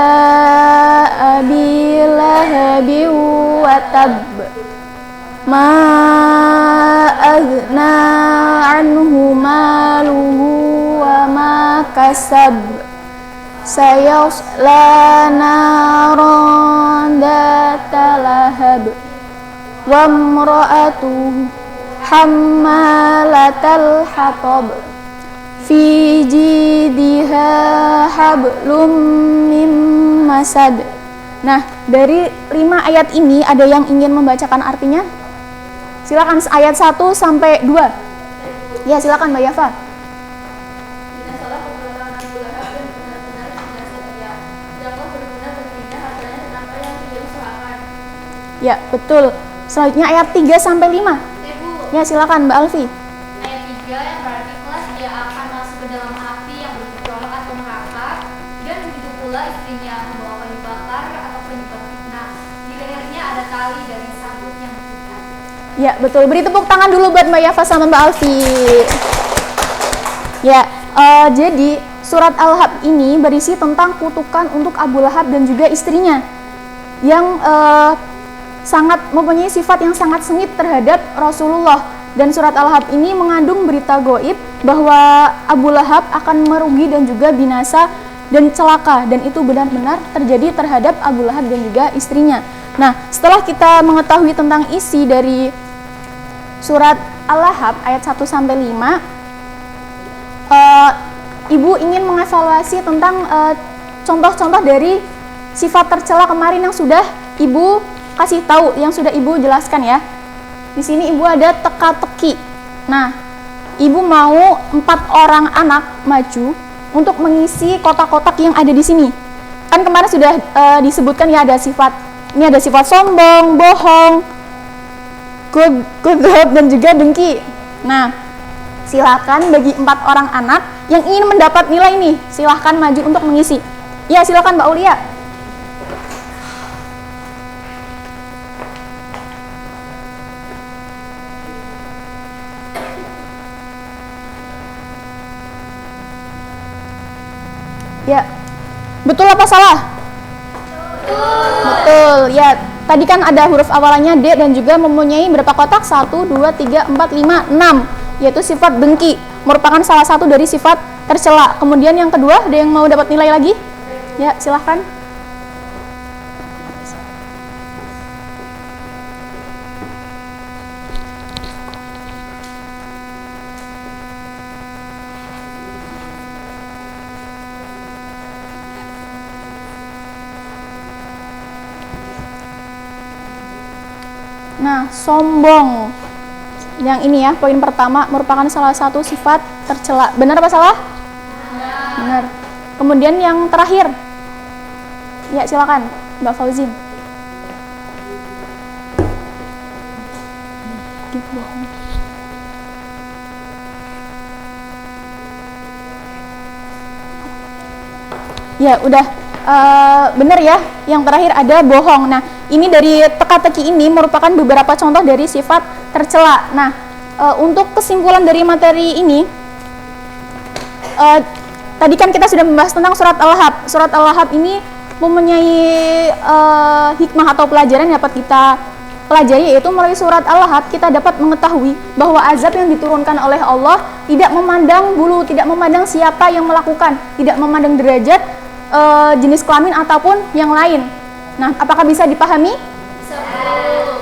abi lahabin wa tabb. Ma aghna anhu maluhu wa ma kasab. Sayasla naran data lahab. Wa imra'atuhu hammalatal hatab. Fi jidha hablum mim masad. Nah, dari 5 ayat ini ada yang ingin membacakan artinya? Silakan ayat 1 sampai 2. Ya, silakan Mbak Yafa. Ya, betul. Selanjutnya ayat 3 sampai 5. Ya, silakan Mbak Alfi. Ayat 3 yang berarti dia akan masuk ke dalam api yang bergejolak atau neraka, dan begitu pula istrinya membawa kayu bakar atau penyebab fitnah. Di lehernya ada tali dari sabut yang berputar. Ya, betul. Beri tepuk tangan dulu buat Mbak Yafa sama Mbak Alfi. Ya, jadi surat Al-Lahab ini berisi tentang kutukan untuk Abu Lahab dan juga istrinya. yang sangat mempunyai sifat yang sangat sengit terhadap Rasulullah. Dan surat Al-Lahab ini mengandung berita goib bahwa Abu Lahab akan merugi dan juga binasa dan celaka, dan itu benar-benar terjadi terhadap Abu Lahab dan juga istrinya. Nah, setelah kita mengetahui tentang isi dari surat Al-Lahab ayat 1 sampai 5, Ibu ingin mengevaluasi tentang contoh-contoh dari sifat tercela kemarin yang sudah Ibu kasih tahu, yang sudah Ibu jelaskan ya. Di sini Ibu ada teka-teki. Nah, Ibu mau 4 orang anak maju untuk mengisi kotak-kotak yang ada di sini. Kan kemarin sudah disebutkan ya, ada sifat, ini ada sifat sombong, bohong, kudrot, dan juga dengki. Nah, silakan bagi 4 orang anak yang ingin mendapat nilai ini, silahkan maju untuk mengisi. Ya, silakan Mbak Ulia. Ya, betul apa salah? Betul. Ya, tadi kan ada huruf awalannya D dan juga mempunyai berapa kotak? 1, 2, 3, 4, 5, 6. Yaitu sifat dengki, merupakan salah satu dari sifat tercela. Kemudian yang kedua, ada yang mau dapat nilai lagi? Ya, silahkan. Nah, sombong. Yang ini ya, poin pertama merupakan salah satu sifat tercela. Benar apa salah? Benar. Kemudian yang terakhir. Ya, silakan Mbak Fauzin. Ya, udah benar ya. Yang terakhir ada bohong. Nah, ini dari teka-teki ini merupakan beberapa contoh dari sifat tercela. Nah, untuk kesimpulan dari materi ini, tadi kan kita sudah membahas tentang surat Al-Lahab. Surat Al-Lahab ini mempunyai hikmah atau pelajaran yang dapat kita pelajari, yaitu melalui surat Al-Lahab kita dapat mengetahui bahwa azab yang diturunkan oleh Allah tidak memandang bulu, tidak memandang siapa yang melakukan, tidak memandang derajat, jenis kelamin ataupun yang lain. Nah, apakah bisa dipahami? Bisa.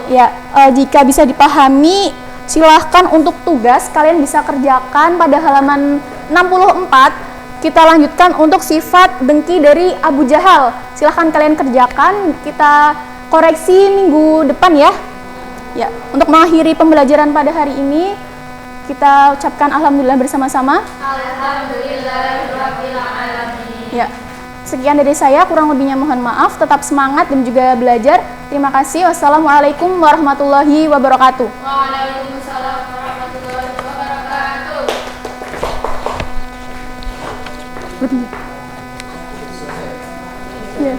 Ya, jika bisa dipahami, silahkan untuk tugas kalian bisa kerjakan pada halaman 64. Kita lanjutkan untuk sifat dengki dari Abu Jahal. Silahkan kalian kerjakan, kita koreksi minggu depan ya. Ya, untuk mengakhiri pembelajaran pada hari ini, kita ucapkan alhamdulillah bersama-sama. Alhamdulillahirabbil alamin. Ya. Sekian dari saya, kurang lebihnya mohon maaf. Tetap semangat dan juga belajar. Terima kasih. Wassalamualaikum warahmatullahi wabarakatuh. Waalaikumsalam warahmatullahi wabarakatuh. Ya.